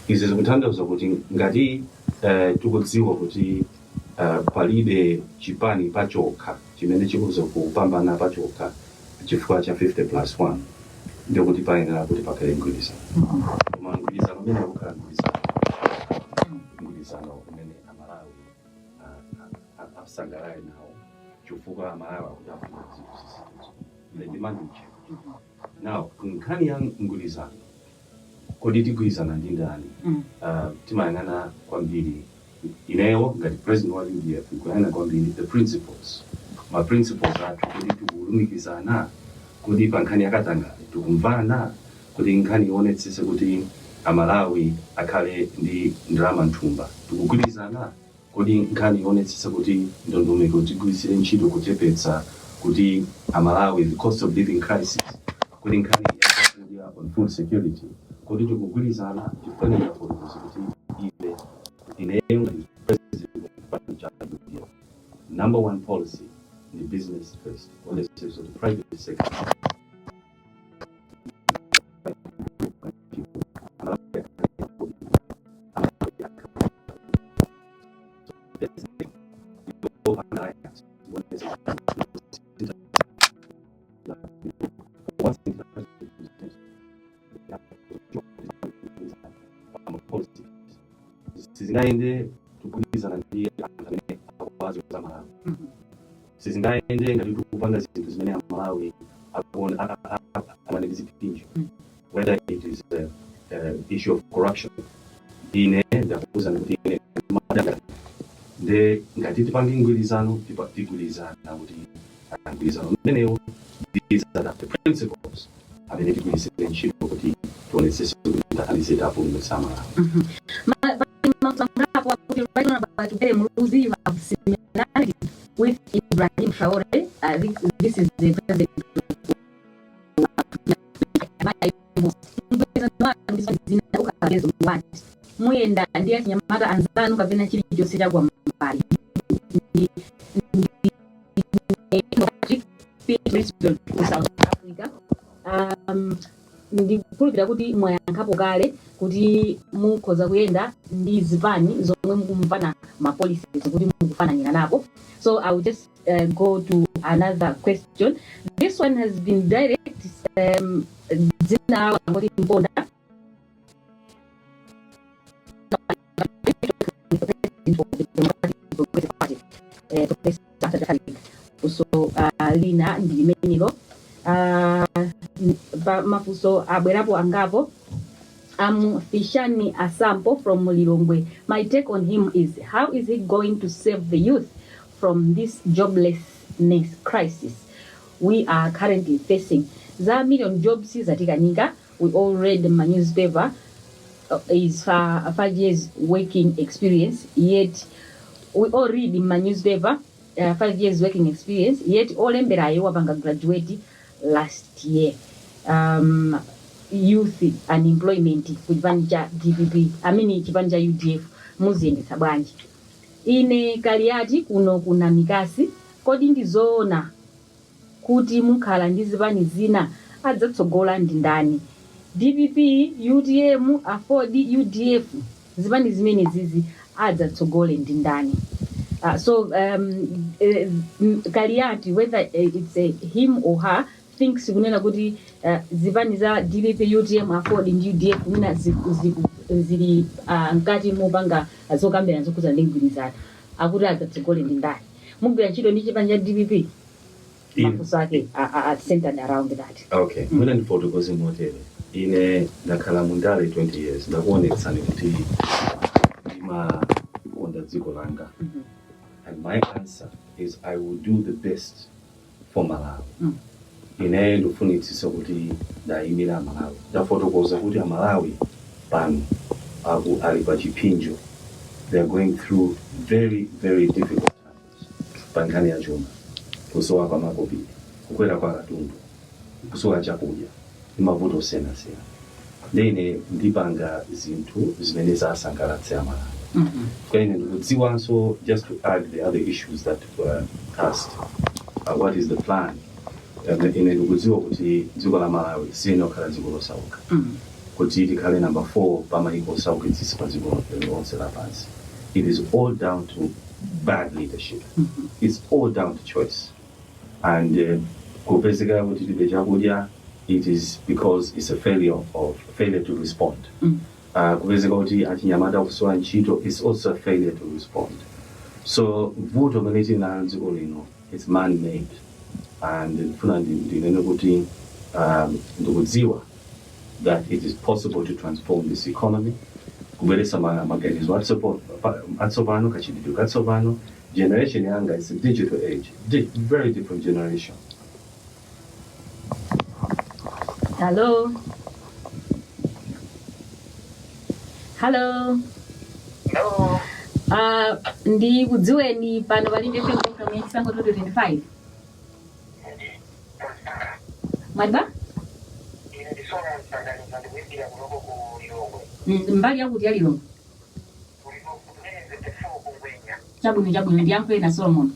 [SPEAKER 3] Izi zikutanthauza kuti ngati tikudziwa kuti palibe chipani pachokha chimene chikuza kupambana pachokha chifukwa cha 50+1 ndio kuti payenera kuti pakhale mgwirizano. Koma mgwirizano umene ukhala mgwirizano umene amalawi asangalale nawo chifukwa amalawi akuyafuna zinthu zisitizwa. Ile demand change. Now, nkhani ya mgwirizano kodi tigwirizana ndi ndani? Timayang'ana kwambiri ineyo ngati president wa UDF kuyang'ana kwambiri the principles. My principles are kodi tikulumikizana, kodi pa nkhani yakatangale tikumvana, kodi nkhani ionetsese kuti amalawi akhale ndi ndalama nthumba tikugwirizana, kodi nkhani ionetsese kuti ndondomeko tigwirisire ntchito kuchepetsa kuti amalawi the cost of living crisis, kodi nkhani ya on food security, kodi tikugwirizana tifanira kuti ibe ineyo president wa number one policy in the business first, or let's say so the private sector. Sizingaende tukugwirizana ndi amene akwazi kuzamala. Sizingaende ngati tukupanga zinthu zimene amalawi akuona amene zipinjo. Whether it is issue of corruption, ine ndakuza kuti ine madala de ngati tipange mgwirizano tigwirizana kuti mgwirizano umenewo these are the principles amene tigwirizana ntchito kuti tionetsese kuti alizetapo msamala.
[SPEAKER 2] Mwanva Zomwe Walankhula Mtsogoleri Muluzi with Ibrahim Traore. This is the president. Muyenda ndiye nyamata anzanu kapena chili chose chagwa mbali South Africa. Ndikulupira kuti mwayankhapo kale kuti mukhoza kuyenda ndi zipani zomwe mukumvana ma policies kuti mukufananira napo. So I will just go to another question. This one has been direct. Zina ngoti mponda so Lina ndimenilo mafuso abwerapo angapo. Fishani Asampo from Mulirongwe. My take on him is, how is he going to save the youth from this joblessness crisis we are currently facing? There are million jobs zatikanika. We all read in my newspaper is 5 years working experience, yet we all read in my newspaper 5 years working experience, yet all emberayo wapanga graduate last year. Youth unemployment kuchipanja DPP, chipanja UDF muziyendesa bwanji. Ine Kaliati kuno kuna mikasi, kodi ndizoona kuti mukhala ndi zipani zina adzatsogola ndi ndani? DPP, UDM, afford UDF, zipani zimene zizi adzatsogole ndi ndani? Kaliati, whether it's him or her, thinks kunena kuti zipani za DPP, UDM, afford ndi UDF mina zili nkati mopanga zokambira zokuza ndingwirizana akuti adzatsogole ndi ndani. Mugwira ntchito ndi chipanja DPP makusake centered around that.
[SPEAKER 3] Okay, mwina ndi fotokoze motere. Ine ndakhala mundale 20 years ndakuonetsani kuti ndima konda dziko langa. And my answer is I will do the best for Malawi. Ine ndofunitsisa kuti ndayimira Malawi. Ndafotokoza kuti Malawi pano ali pa chipinjo. They are going through very, very difficult times. Pankani ya chuma, kusowa kwa makopi, kukwera kwa katundu, kusowa chakudya, mavuto sena. Nene ndipanga zinthu zimene zasangalatsa Malawi. Kwa ine ndikudziwa, so just to add the other issues that were asked, what is the plan? Ine ndikudziwa kuti dziko la Malawi sinokhala dziko losauka. Kuti tikhale number 4 pamayiko osauka tsisi pa dziko lonse lapansi. It is all down to bad leadership. It's all down to choice. And kupezeka kuti tibe chakudya, it is because it's a failure to respond. Kupezeka kuti achinyamata kusowa ntchito, it's also a failure to respond. So vuto managing na dziko lino, it's man-made. And funa ndinene kuti ndikudziwa that it is possible to transform this economy. Kubelesa maganizo atsopano kachididwe katsopano. Generation yanga is a digital age, very different generation.
[SPEAKER 2] Hello.
[SPEAKER 4] Hello.
[SPEAKER 2] Ndikudziweni pano Walimbe FM program ya Chisango 2025. Mwadba? Mbali yakuti ya Lilongwe. Chabwino ndiyankwe na Solomon.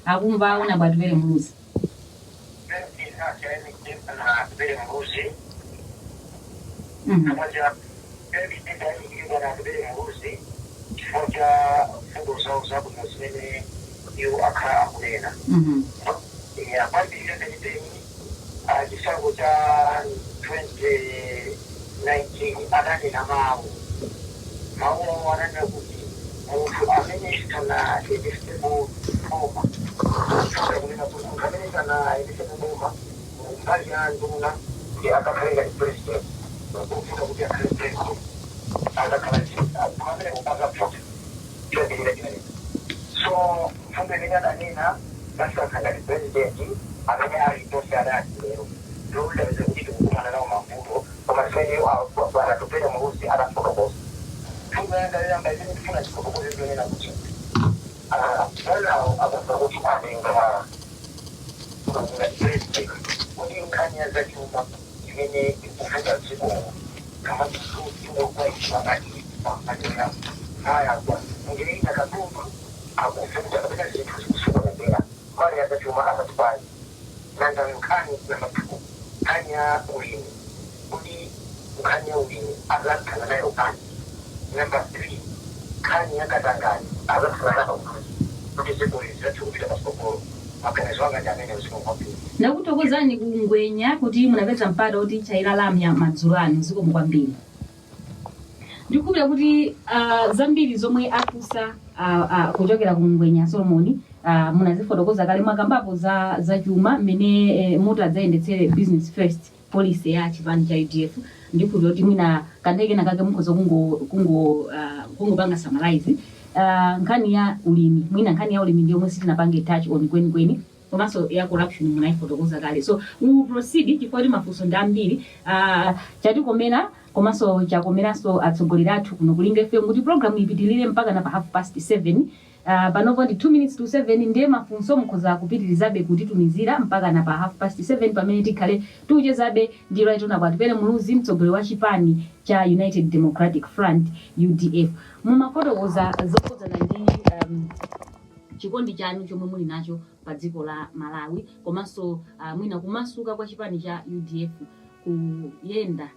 [SPEAKER 2] Akumva ona Udf Atupele Muluzi.
[SPEAKER 4] Chisango cha 2019 adani na mau wanana kuti mutu amene kana edisibu koma amene kana edisibu koma mbali ya nduna ya akakalenga ni president kufuta kuti akale president akakala amene kupanga photo so funde nina nina basi akakala ni president amene alitosa adani lero Lula is a little woman around my food, but my friend, you are to pay them Muluzi, other photographs. Two men that I didn't finish for the Now about what you are doing when you can hear that you may find people come to school to work like I have one. Again, I can move. I will send the message to school there. Maria that you have to buy. Nandan Kani number 2. Kanya Win. Udi Kanya Win. Azat Kanana Opan. Number 3. Kanya Katangani. Azat Kanana Opan.
[SPEAKER 2] Na kutokozani kungwenya kuti munapeza mpata kuti chaira lamya madzulani zikomo kwambiri. Ndikubira kuti zambiri zomwe akusa kuchokera kungwenya Solomon munazifotokoza kale mwakambapo za chuma mmene muti adzayendetsere business first policy ya chipani cha UDF ndikubira kuti mwina kandeke nakake mukhoza kungopanga summarize nkhani ya ulimi mwina nkhani ya ulimi ndiyo mwesi tinapange touch on kweni komanso ya corruption munaifotokoza kale so we proceed chifukwa kuti mafunso ndi ambiri chatikomera komanso chakomeranso atsogoleri athu kuno kulinga FM kuti program ipitilire mpaka na pa 7:30 panopo ndi 2 minutes to 7 ndiye mafunso mukhoza kupitirizabe kutitumizira mpaka na pa 7:30 pamene tikhale tiuchezabe ndi right on Atupele Muluzi mtsogoleri wa chipani cha United Democratic Front UDF mumafotokoza zokhuzana ndi chikondi chanu chomwe muli nacho pa dziko la Malawi komanso mwina kumasuka kwa chipani cha UDF kuyenda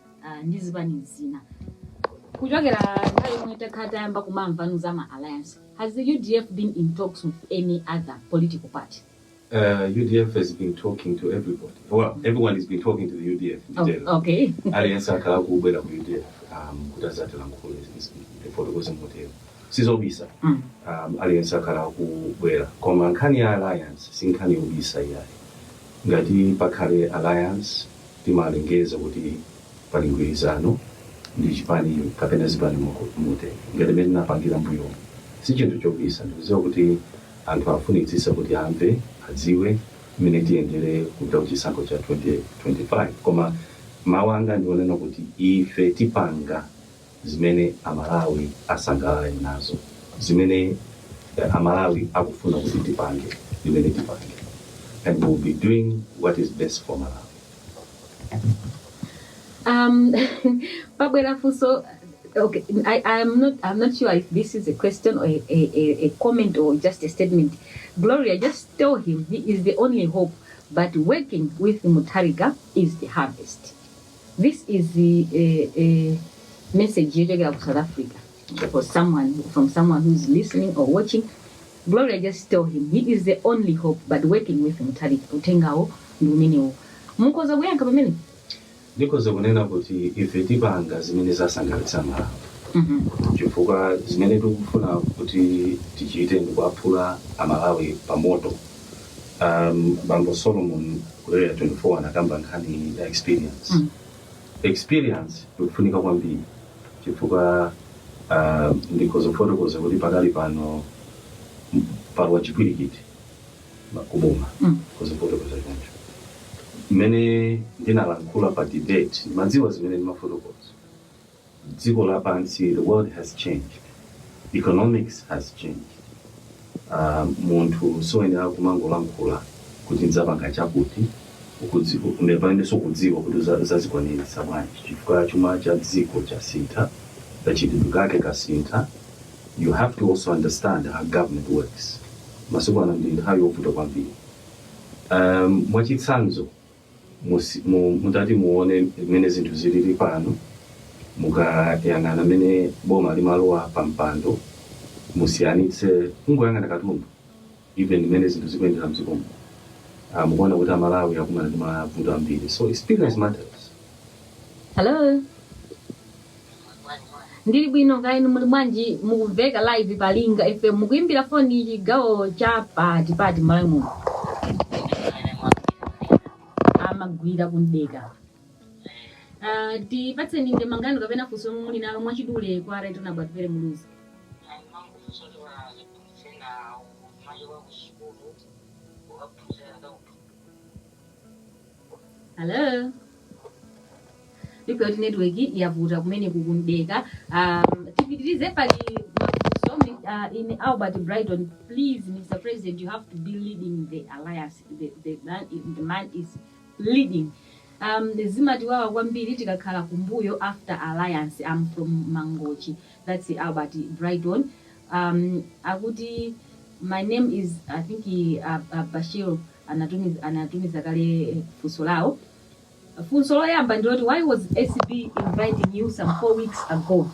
[SPEAKER 2] ndi zipani zina kuchokera nthawi yomwe takhatayamba kumamva za ma alliance. Has the UDF been in talks with any other political party?
[SPEAKER 3] UDF has been talking to everybody. Well, everyone has been talking to the UDF.
[SPEAKER 2] Oh, okay.
[SPEAKER 3] Alliance akala kubwera ku UDF kutazati lankhula ifotokoze motero sizobisa alliance akala kubwera koma nkhani ya alliance sinkhani yobisa yayi ngati pakhale alliance timalengeza kuti pali mgwirizano ndi chipani kapena zipani mute ngati mene napangira mbuyo si chinthu chobisa ndikuziwa kuti anthu afunitsisa kuti amve adziwe mmene tiyendere kupita kuchisankho cha 2025 koma mawanga ndionena kuti ife tipanga zimene amalawi asangalale nazo zimene amalawi akufuna kuti tipange zimene tipange and we'll be doing what is best for Malawi.
[SPEAKER 2] Pabwera fuso okay I'm not sure if this is a question or a comment or just a statement. Gloria, just tell him he is the only hope but working with Mutharika is the harvest. This is the message you get of South Africa for someone who's listening or watching. Gloria, just tell him he is the only hope but working with Mutharika kutengawo ndumene mukoza kuyankha pamene
[SPEAKER 3] ndikoza kunena kuti ife tipanga zimene zasangalitsa Malawi chifukwa zimene tikufuna kuti tichite ndikuaphula amalawi pamoto. Bambo Solomon kulera 24 anakamba nkhani ya experience ikufunika kwambiri chifukwa ndikoza fotokoza kuti pakali pano parwa chipwirikiti makuboma koza fotokoza choncho mmene ndinalankhula pa debate madziwa zimene ndimafotokoza dziko lapansi the world has changed, economics has changed. Munthu soyenera kumangolankhula kuti ndzapanga chakuti unepanenso kudziwa kuti uzazikwanirisa bwanji chifukwa chuma cha dziko chasintha kachitidwe kake kasintha. You have to also understand how government works. Masiku ano ndi nthawi yovuta kwambiri. Mwachitsanzo mutati muone mmene zinthu zilili pano mukayang'ana mmene boma limalowa pampando musiyanitse kungoyang'ana katundu even mmene zinthu zikuyendera mdziko mukuona kuti amalawi akumana ndi mavuto ambiri so experience matters.
[SPEAKER 2] Hello. Ndili bwino kaini muli bwanji mukuveka live pa Linga FM mukuimbira foni chigawo cha Patipati Malawi muno. Amagwira kundeka. Tipatseni ndemangano kapena funso muli nalo mwachidule kwa right on Atupele Muluzi. Hello. Because network yavuta kumene kukundeka tipitirize pali mafunso in Albert Brighton, please, Mr. President, you have to be leading the alliance. The man is leading. Zimatiwawa kwambiri tikakhala kumbuyo after alliance. I'm from Mangochi. That's Albert Brighton. Akuti my name is, I think Bashir anatumiza kale funso lao. Funso lao yamba ndiloti, why was ACB inviting you some 4 weeks ago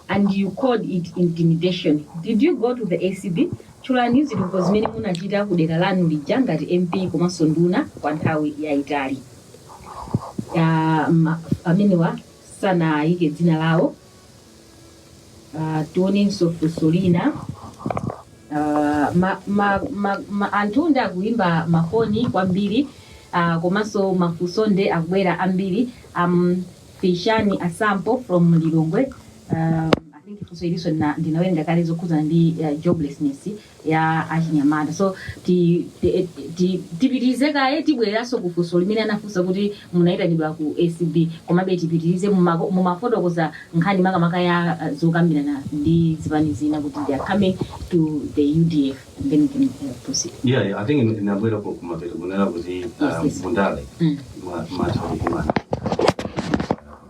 [SPEAKER 2] and you called it intimidation? Did you go to the ACB? Chulani zili because many munachita kudera lanu lija ngati MP komanso nduna kwa nthawi ya itali. Amenewa sana ayike dzina lawo. Tionenso funso lina. Anthu ndi akuimba mafoni kwambiri, komanso mafunso nde akubwera ambiri. Fishani Asampo from Lilongwe. I think funso iliso ndinawerenga kale zokhuzana ndi joblessness ya achinyamata. So tipitirize kaye tibwereranso ku funso limene anafunsa kuti munayitanidwa ku ACB, komabe tipitirize mu mafotokoza nkhani makamaka ya zokambirana ndi zipani zina kuti they are coming to the UDF and then we can proceed.
[SPEAKER 3] Yeah, I think inabwera ku mapeto kunena kuti mundale mathawi kumana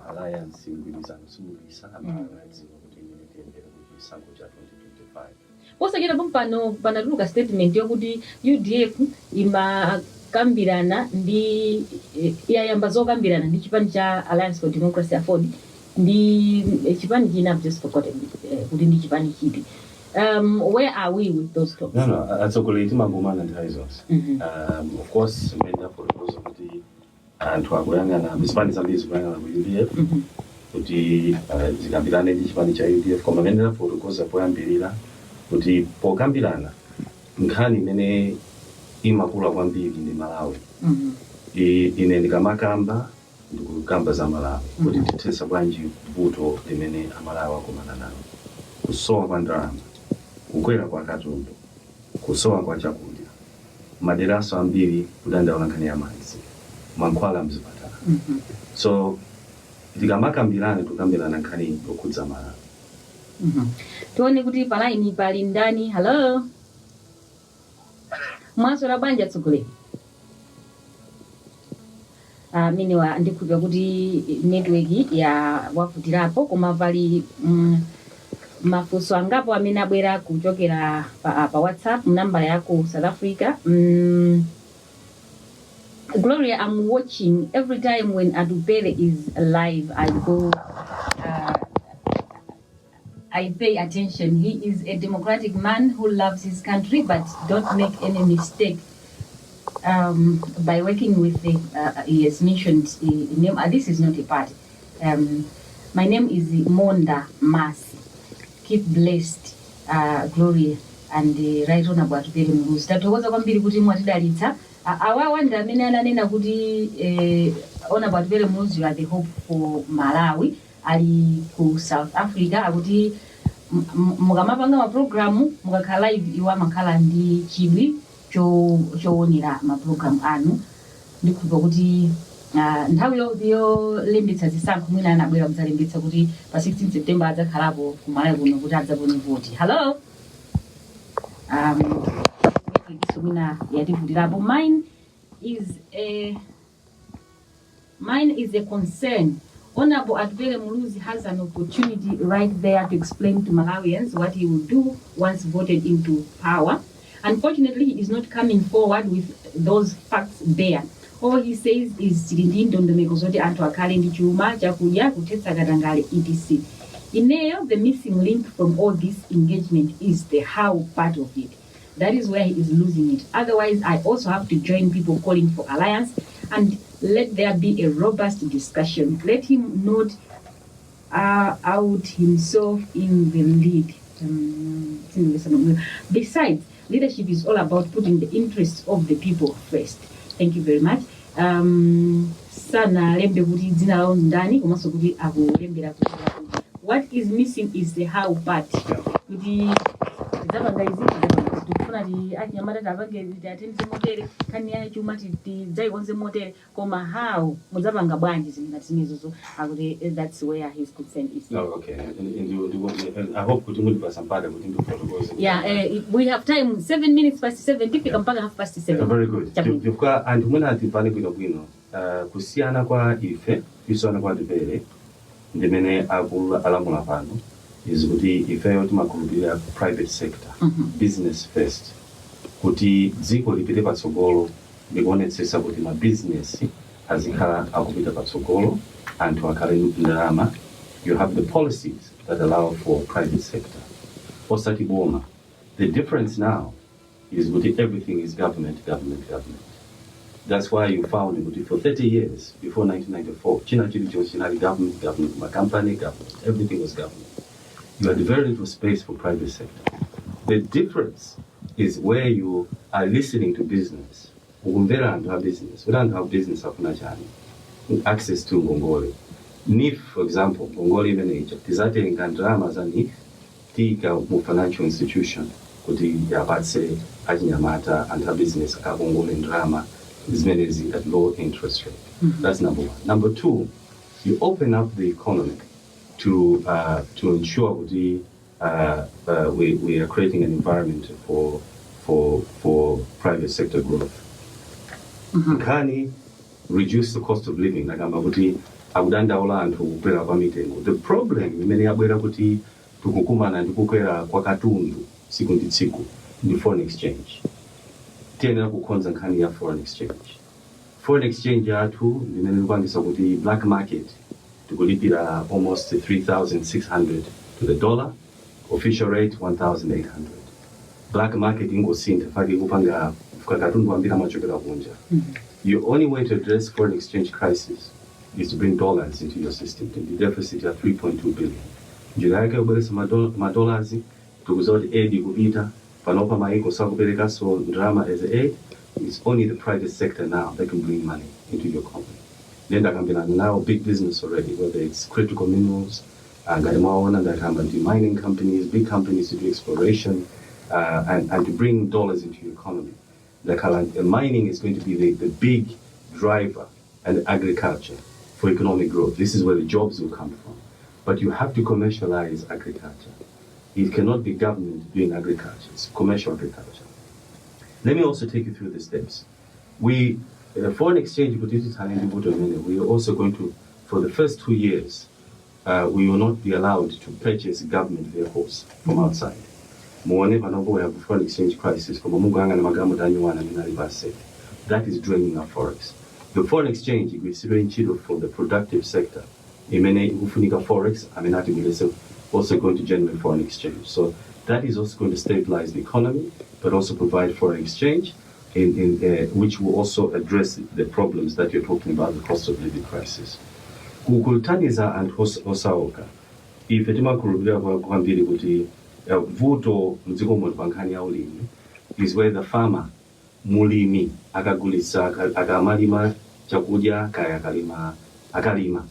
[SPEAKER 3] alliance ngwilizano simulisa alliance kuti nditendera kuti sango cha 2025.
[SPEAKER 2] Posachita pompano panatuluka statement yokuti UDF imakambirana ndi yayamba zokambirana ndi chipani cha Alliance for Democracy Afford ndi chipani china, I've just forgotten kuti ndi chipani chipi. Where are we with those talks?
[SPEAKER 3] No, atsogoleri timagumana nthawi zonse. Of course menda proposal kuti anthu akuyang'ana zipani zambiri zikuyang'ana ku UDF kuti zikambirane ndi chipani cha UDF, koma menda proposal poyambirira kuti pokambirana nkhani imene imakula kwambiri ndi Malawi. Ine ndikamakamba ndikukamba za Malawi kuti tithesa bwanji vuto limene Amalawi akumana nalo: kusowa kwa ndalama, kukwera kwa katundu, kusowa kwa chakudya, maderaso ambiri kudandaula nkhani ya madzi, mankhwala mzipatala. So tikamakambirana tukambirana nkhani yokhudza Malawi.
[SPEAKER 2] Tuone kuti palaini pali ndani. Hello. Mwaswera bwanji atsogoleri? Mini wa ndikupa kuti network ya wafutirapo, koma pali mafunso angapo amene abwera kuchokera pa WhatsApp namba yako South Africa. Gloria, I'm watching every time when Atupele is live. I pay attention. He is a democratic man who loves his country, but don't make any mistake by working with the, he has mentioned the name. This is not a party. My name is Monda Masi. Keep blessed, Gloria, and right on about Atupele Muluzi. Tatokoza kwambiri kuti mwatidalitsa. Awawanda amene ananena kuti on about Atupele Muluzi, you are the hope for Malawi. Ali ku South Africa akuti mukamapanga ma programu mukakhala live iwa makhala ndi chidwi choonera ma program anu. Ndikupa kuti nthawi yolembetsa zisankho mwina anabwera kudzalembetsa kuti pa 16 September adzakhalapo ku Malawi kuno kuti adzapone voti. Hello. This mwina yativutirapo. Mine is a concern. Honorable Atupele Muluzi has an opportunity right there to explain to Malawians what he will do once voted into power. Unfortunately, he is not coming forward with those facts there. All he says is ndondomeko zoti anthu akhale ndi chuma chakudya kuthetsa katangale etc. Ineyo, the missing link from all this engagement is the how part of it. That is where he is losing it. Otherwise, I also have to join people calling for alliance and let there be a robust discussion. Let him not out himself in the lead. Besides, leadership is all about putting the interests of the people first. Thank you very much. Sana lembe kuti dzina lao ndani komanso kuti akulembera kuti what is missing is the how part. Kuti zapanga izizi tikufuna ti achinyamata tapange tiatendize motere nkhani ya chuma tidzayikonze motere koma how mudzapanga bwanji zingati zimenezozo akuti that's where his concern is.
[SPEAKER 3] Okay. And I hope kuti muri pasampata kuti ndipotokose.
[SPEAKER 2] We have time 7 minutes past 7 tifika mpaka 7:30.
[SPEAKER 3] Very good. Tifika anthu mwina atipane bwino kusiyana kwa ife kusiyana kwa Atupele ndimene akulamula pano is kuti ifeyo timakhulupirira private sector, business first, kuti dziko lipite patsogolo ndikuonetsetsa kuti ma business azikhala akupita patsogolo, anthu akhale ndalama. You have the policies that allow for private sector. Osati boma. The difference now is that everything is government. That's why you found that for 30 years, before 1994, China government, my company, government, everything was government. You had very little space for private sector. The difference is where you are listening to business. We don't have business access to Ngongole. NIF, for example, Ngongole manager, Tizate Ngandrama as a NIF, Tika financial institution, Kuti Yabatse, Ajinyamata, and her business, Ngongole and Drama, is managed at low interest rate. That's number one. Number two, you open up the economy to ensure we are creating an environment for private sector growth. Kani reduce the cost of living. The problem many abwera kuti tukukumana ndikukwera kwa katundu siku ndi tsiku ndi foreign exchange. Tena kukonza nkhani ya foreign exchange. Foreign exchange yathu ndimene ndikupangisa kuti black market tikulipira almost 3,600 to the dollar, official rate 1,800. Black market ingosintha faki kupanga katundu ambira machokera kunja. Your only way to address foreign exchange crisis is to bring dollars into your system. The deficit at 3.2 billion. Njira yake ubeleza madollars tukuzoti aid kupita panopa maiko sakupeleka so drama as aid. It's only the private sector now that can bring money into your company. Then there can be now big business already, whether it's critical minerals, and that can be mining companies, big companies to do exploration, and to bring dollars into your economy. The mining is going to be the big driver, and agriculture for economic growth. This is where the jobs will come from. But you have to commercialize agriculture. It cannot be government doing agriculture. It's commercial agriculture. Let me also take you through the steps. Foreign exchange, we are also going to, for the first 2 years, we will not be allowed to purchase government vehicles from outside. We have a foreign exchange crisis. That is draining our forex. The foreign exchange is very cheap for the productive sector. Forex, also going to generate foreign exchange. So that is also going to stabilize the economy, but also provide foreign exchange, which will also address the problems that you're talking about, the cost of living crisis. Kukultaniza and Osaoka, if etima kurubia kwa mbili kuti vuto mziko mwankani ya ulimi is where the farmer mulimi akagulisa akamalima chakudya kaya akalima.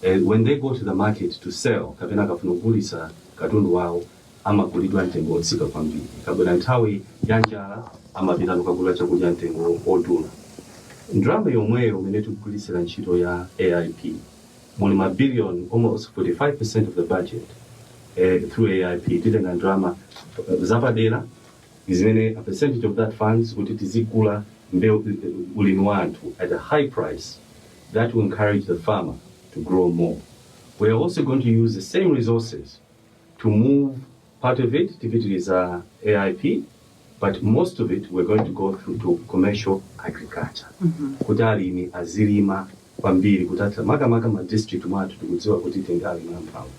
[SPEAKER 3] When they go to the market to sell, kapena kafunugulisa katundu wao ama kulidwa ntengo otsika kwa mbili. Kabela ntawi yanjala ama bila nukagula chakudya ntengo odula. Ndrambe yomweyo umenetu kulisila nchito ya AIP. Mulima billion, almost 45% of the budget through AIP. Tile na ndrama zapadela is a percentage of that funds utitizikula ulinuantu at a high price. That will encourage the farmer to grow more. We are also going to use the same resources to move part of it, if it is AIP, but most of it we're going to go through to commercial agriculture. Kutalimi azilima kwambiri kutata maka ma district mwatu tukudziwa kuti tengali mphamvu.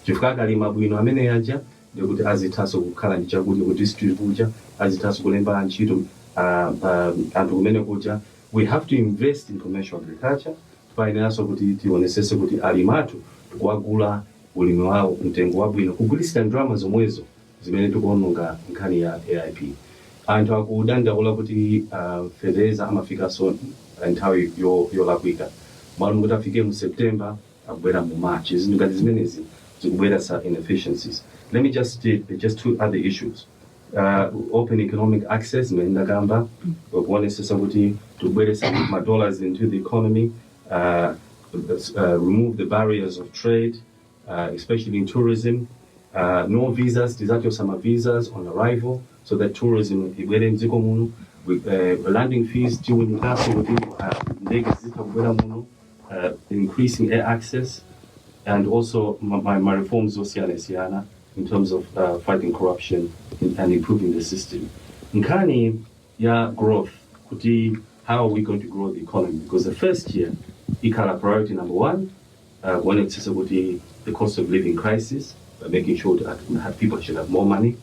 [SPEAKER 3] Chifukwa kalima bwino amene yaja ndikuti azitaso kukhala ndi chakudya ku district kuja, azitaso kulemba ntchito anthu kumene kuja. We have to invest in commercial agriculture. Tupayeneranso kuti tionesese kuti alimatu tukuwagula ulimi wawo mtengo wabwino kugulisira ndalama zomwezo zimene tikuononga nkhani ya AIP. Anthu akudandaula kuti fedeza amafika so nthawi yolakwika. Malo kuti afike mu September akubwera mu March. Zinthu ngati zimenezi zikubwera sa inefficiencies. Let me just state just two other issues. open economic access, Mendagamba, one is to bring some dollars into the economy, remove the barriers of trade, especially in tourism. No visas, desire summer visas on arrival, so that tourism, with landing fees, increasing air access, and also my reforms in terms of fighting corruption and improving the system. Nkani ya growth, how are we going to grow the economy? Because the first year, ikala priority number one, when it's the cost of living crisis, making sure that people should have more money,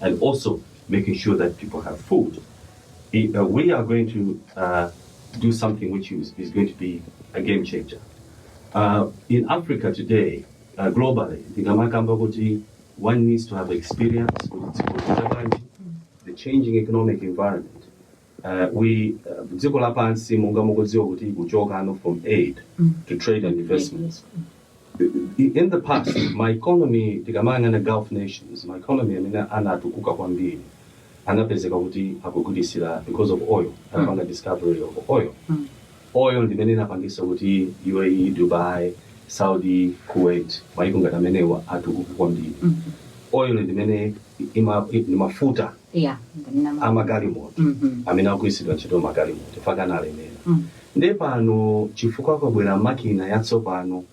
[SPEAKER 3] and also making sure that people have food. We are going to do something which is going to be a game changer. In Africa today, globally, one needs to have experience with the changing economic environment. We from aid to trade and investments. In the past, my economy, the Gulf nations, my economy, because of oil, the discovery of oil. Oil, the UAE, Dubai, Saudi, Kuwait, oil in the many mafuta, amagari moto, amina kuisidwa chito magari moto, fagana lenena. Ndepa no chifuka kwa bwela makina yatso pano,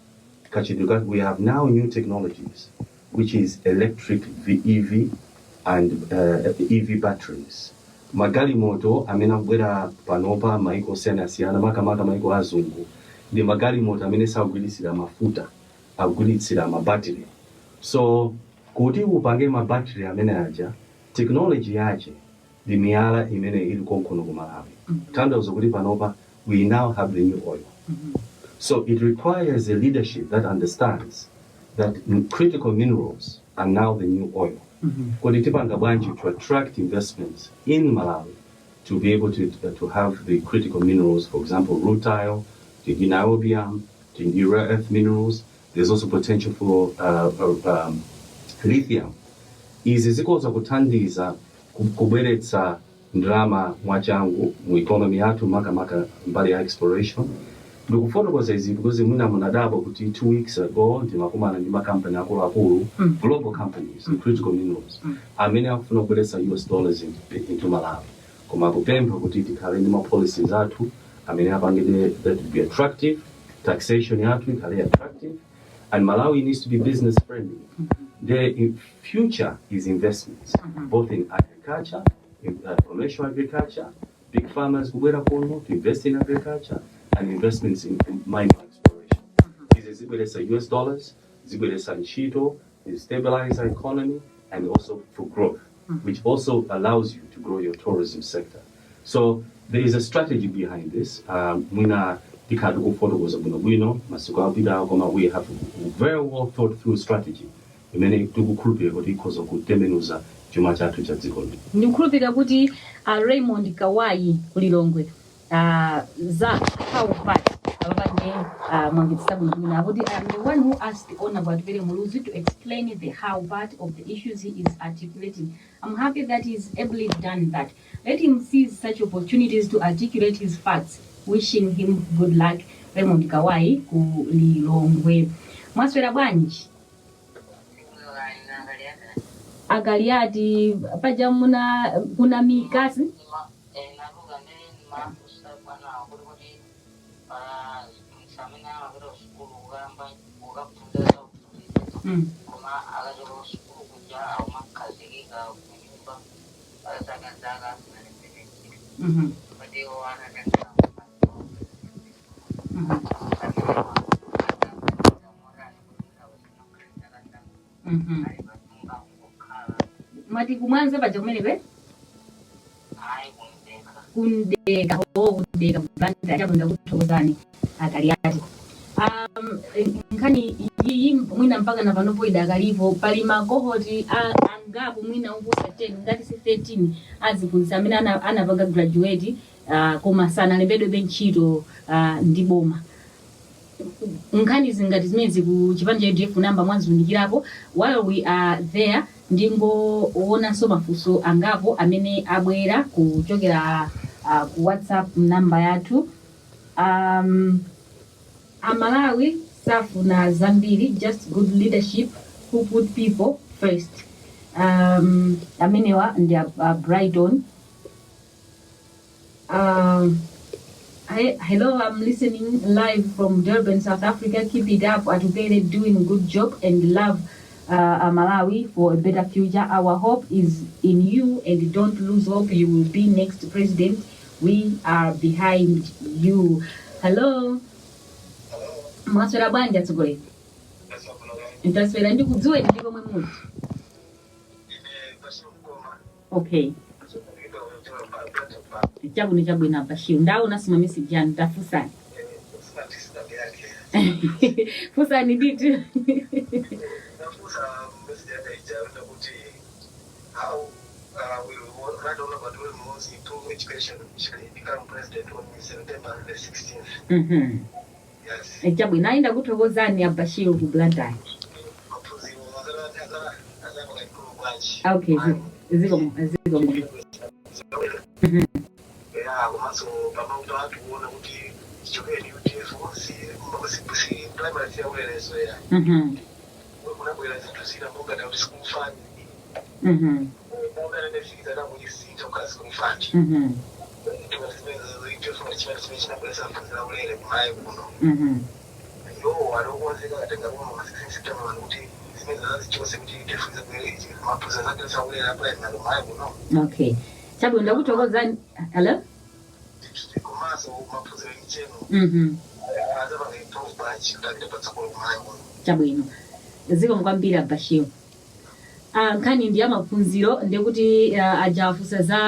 [SPEAKER 3] kachiduka, we have now new technologies, which is electric EV and EV batteries. Magari moto, amina bwela panopa, maiko sena siana, maka maiko azungu. The magari moto, amina sa ugulisida mafuta, ugulisida mabattery. So, kuti upange mabattery amina aja, technology yaje, the miala imene ili konkono kumalawi. Tanda uzokuli panopa, we now have the new oil. So it requires a leadership that understands that critical minerals are now the new oil. To attract investments in Malawi to be able to have the critical minerals, for example, rutile, the niobium, the rare earth minerals. There's also potential for lithium. Izi ziko za kutandiza kuberetsa ndrama mwachangu mu economy yatu maka mbali ya exploration. Ndikufoto kwa saizi because muna munadabo kuti 2 weeks ago ndimakumana ndi company akulu global companies in critical minerals. Amene akufuna kuberetsa US dollars into Malawi. Koma kupemba kuti tikhale ndi ma policies athu amene apangide that to be attractive, taxation yathu ikhale attractive, and Malawi needs to be business friendly. The future is investments, both in agriculture, in commercial agriculture, big farmers who to invest in agriculture, and investments in mining exploration. This is US dollars, in Shito, it stabilizes our economy, and also for growth, which also allows you to grow your tourism sector. So there is a strategy behind this. We have a very well thought through strategy.
[SPEAKER 2] Ndikukhulupirira kuti Raymond Kawai kulilongwe za how part abanye mwangitsa bwino kuti I'm the one who asked the Honorable Atupele Muluzi to explain the how part of the issues he is articulating. I'm happy that he's ably done that. Let him seize such opportunities to articulate his facts. Wishing him good luck. Raymond Kawai kulilongwe. Mwaswera bwanji Agaliati paja kuna mikasi Mati kumwanza paja kumenekwe kundeka blanda chabunda kutozani Agaliati nkhani iyi mwina mpaka na panopo idakalipo pali magohoti angapo mwina uposa 10 ngati si 13 azifunsa amene anapanga graduate koma sana lembedwe benchito ndi boma nkhani zingati zimezi ku chipani cha UDF namba mwaziunikirapo. While we are there ndingoonanso mafunso angapo amene abwera kuchokera ku WhatsApp namba yathu. Amalawi safuna zambiri, just good leadership who put people first. Amenewa ndi Brighton. Hello, I'm listening live from Durban, South Africa. Keep it up, Atupele, doing good job and love Malawi for a better future. Our hope is in you and don't lose hope. You will be next president. We are behind you. Hello. Mwaswera bwanji Mtsogoleri? Ntaswera ndikudziwe ndiko mwe muti. Okay. Chabwino chabwino Bashir. Ndaona simamisi jana tafusani. Fusani nditu. Yes. Chabwino naenda kuthokozani ya Bashir ku Blantyre. Okay, ziko.
[SPEAKER 4] Also, pamauta watu kuona kuti chichokeni UDF si primary ya ule zoea. Kuna bwela zitu zina mboga na usikufanya. Mboga na ndefikiza na kujisinja ukazi kumfanya. Tunasimeza UDF na chimani na bwela za ule mai kuno. Yo, alokuwazeka katenga kuno masisi sitama wanuti simeza zichose kuti UDF za bwela mapuza zake za ule na bwela na mai kuno.
[SPEAKER 2] Okay. Chabu ndakuthokozani. Hello? Chabwino ziko mkwambira Bashir. Nkhani ndi ya maphunziro ndikuti ajafusa za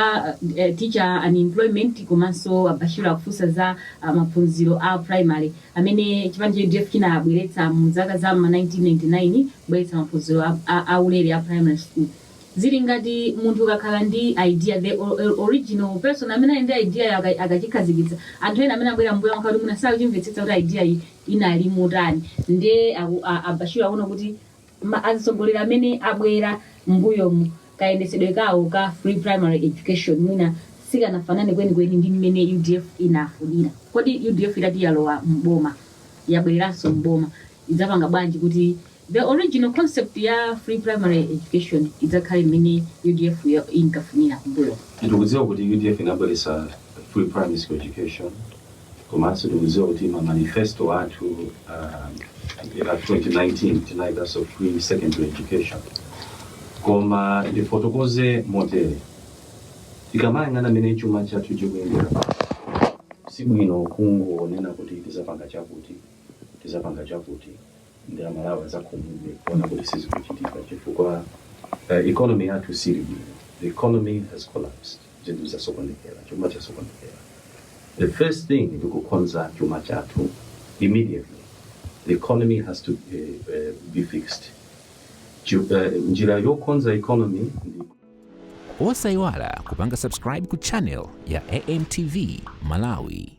[SPEAKER 2] teacher unemployment komanso Bashir akufusa za maphunziro a primary amene chipani cha UDF chinabweretsa mu zaka za 1999 bweretsa maphunziro a ulere a primary school. Zili ngati munthu kakhala ndi idea, the original person amene ndi idea akachikazikitsa anthu ena amene abwera mbuyo ankati muna sawa chimvetsetsa kuti idea iyi inali mutani nde Bashir aona kuti azitsogolera amene abwera mbuyo mu kayendesedwe kawo ka free primary education mwina sikanafanane kwenikweni ndi mmene UDF inafunira. Kodi UDF idati yalowa mboma yabwereranso mboma idzapanga bwanji kuti the original concept ya free primary education idzakhala mmene UDF inkafunira mbuyo?
[SPEAKER 3] Ndikudziwa kuti UDF inabweretsa free primary school education komanso ndikudziwa kuti manifesto athu ya 2019 tinayikaso free secondary education koma ndifotokoze modele tikamayang'ana mmene chuma chathu chikuyendera sibwino kungonena kuti tizapanga chakuti ndi Amalawi zakhumudwe kuona kuti sizikuchitika chifukwa economy yathu sili bwino. The economy has collapsed. Zinthu zasokondekera, chuma chasokondekera. The first thing is to kukonza chuma chathu immediately. The economy has to be fixed. Njira yokonza economy.
[SPEAKER 1] Osayiwala kupanga subscribe ku channel ya AMTV Malawi.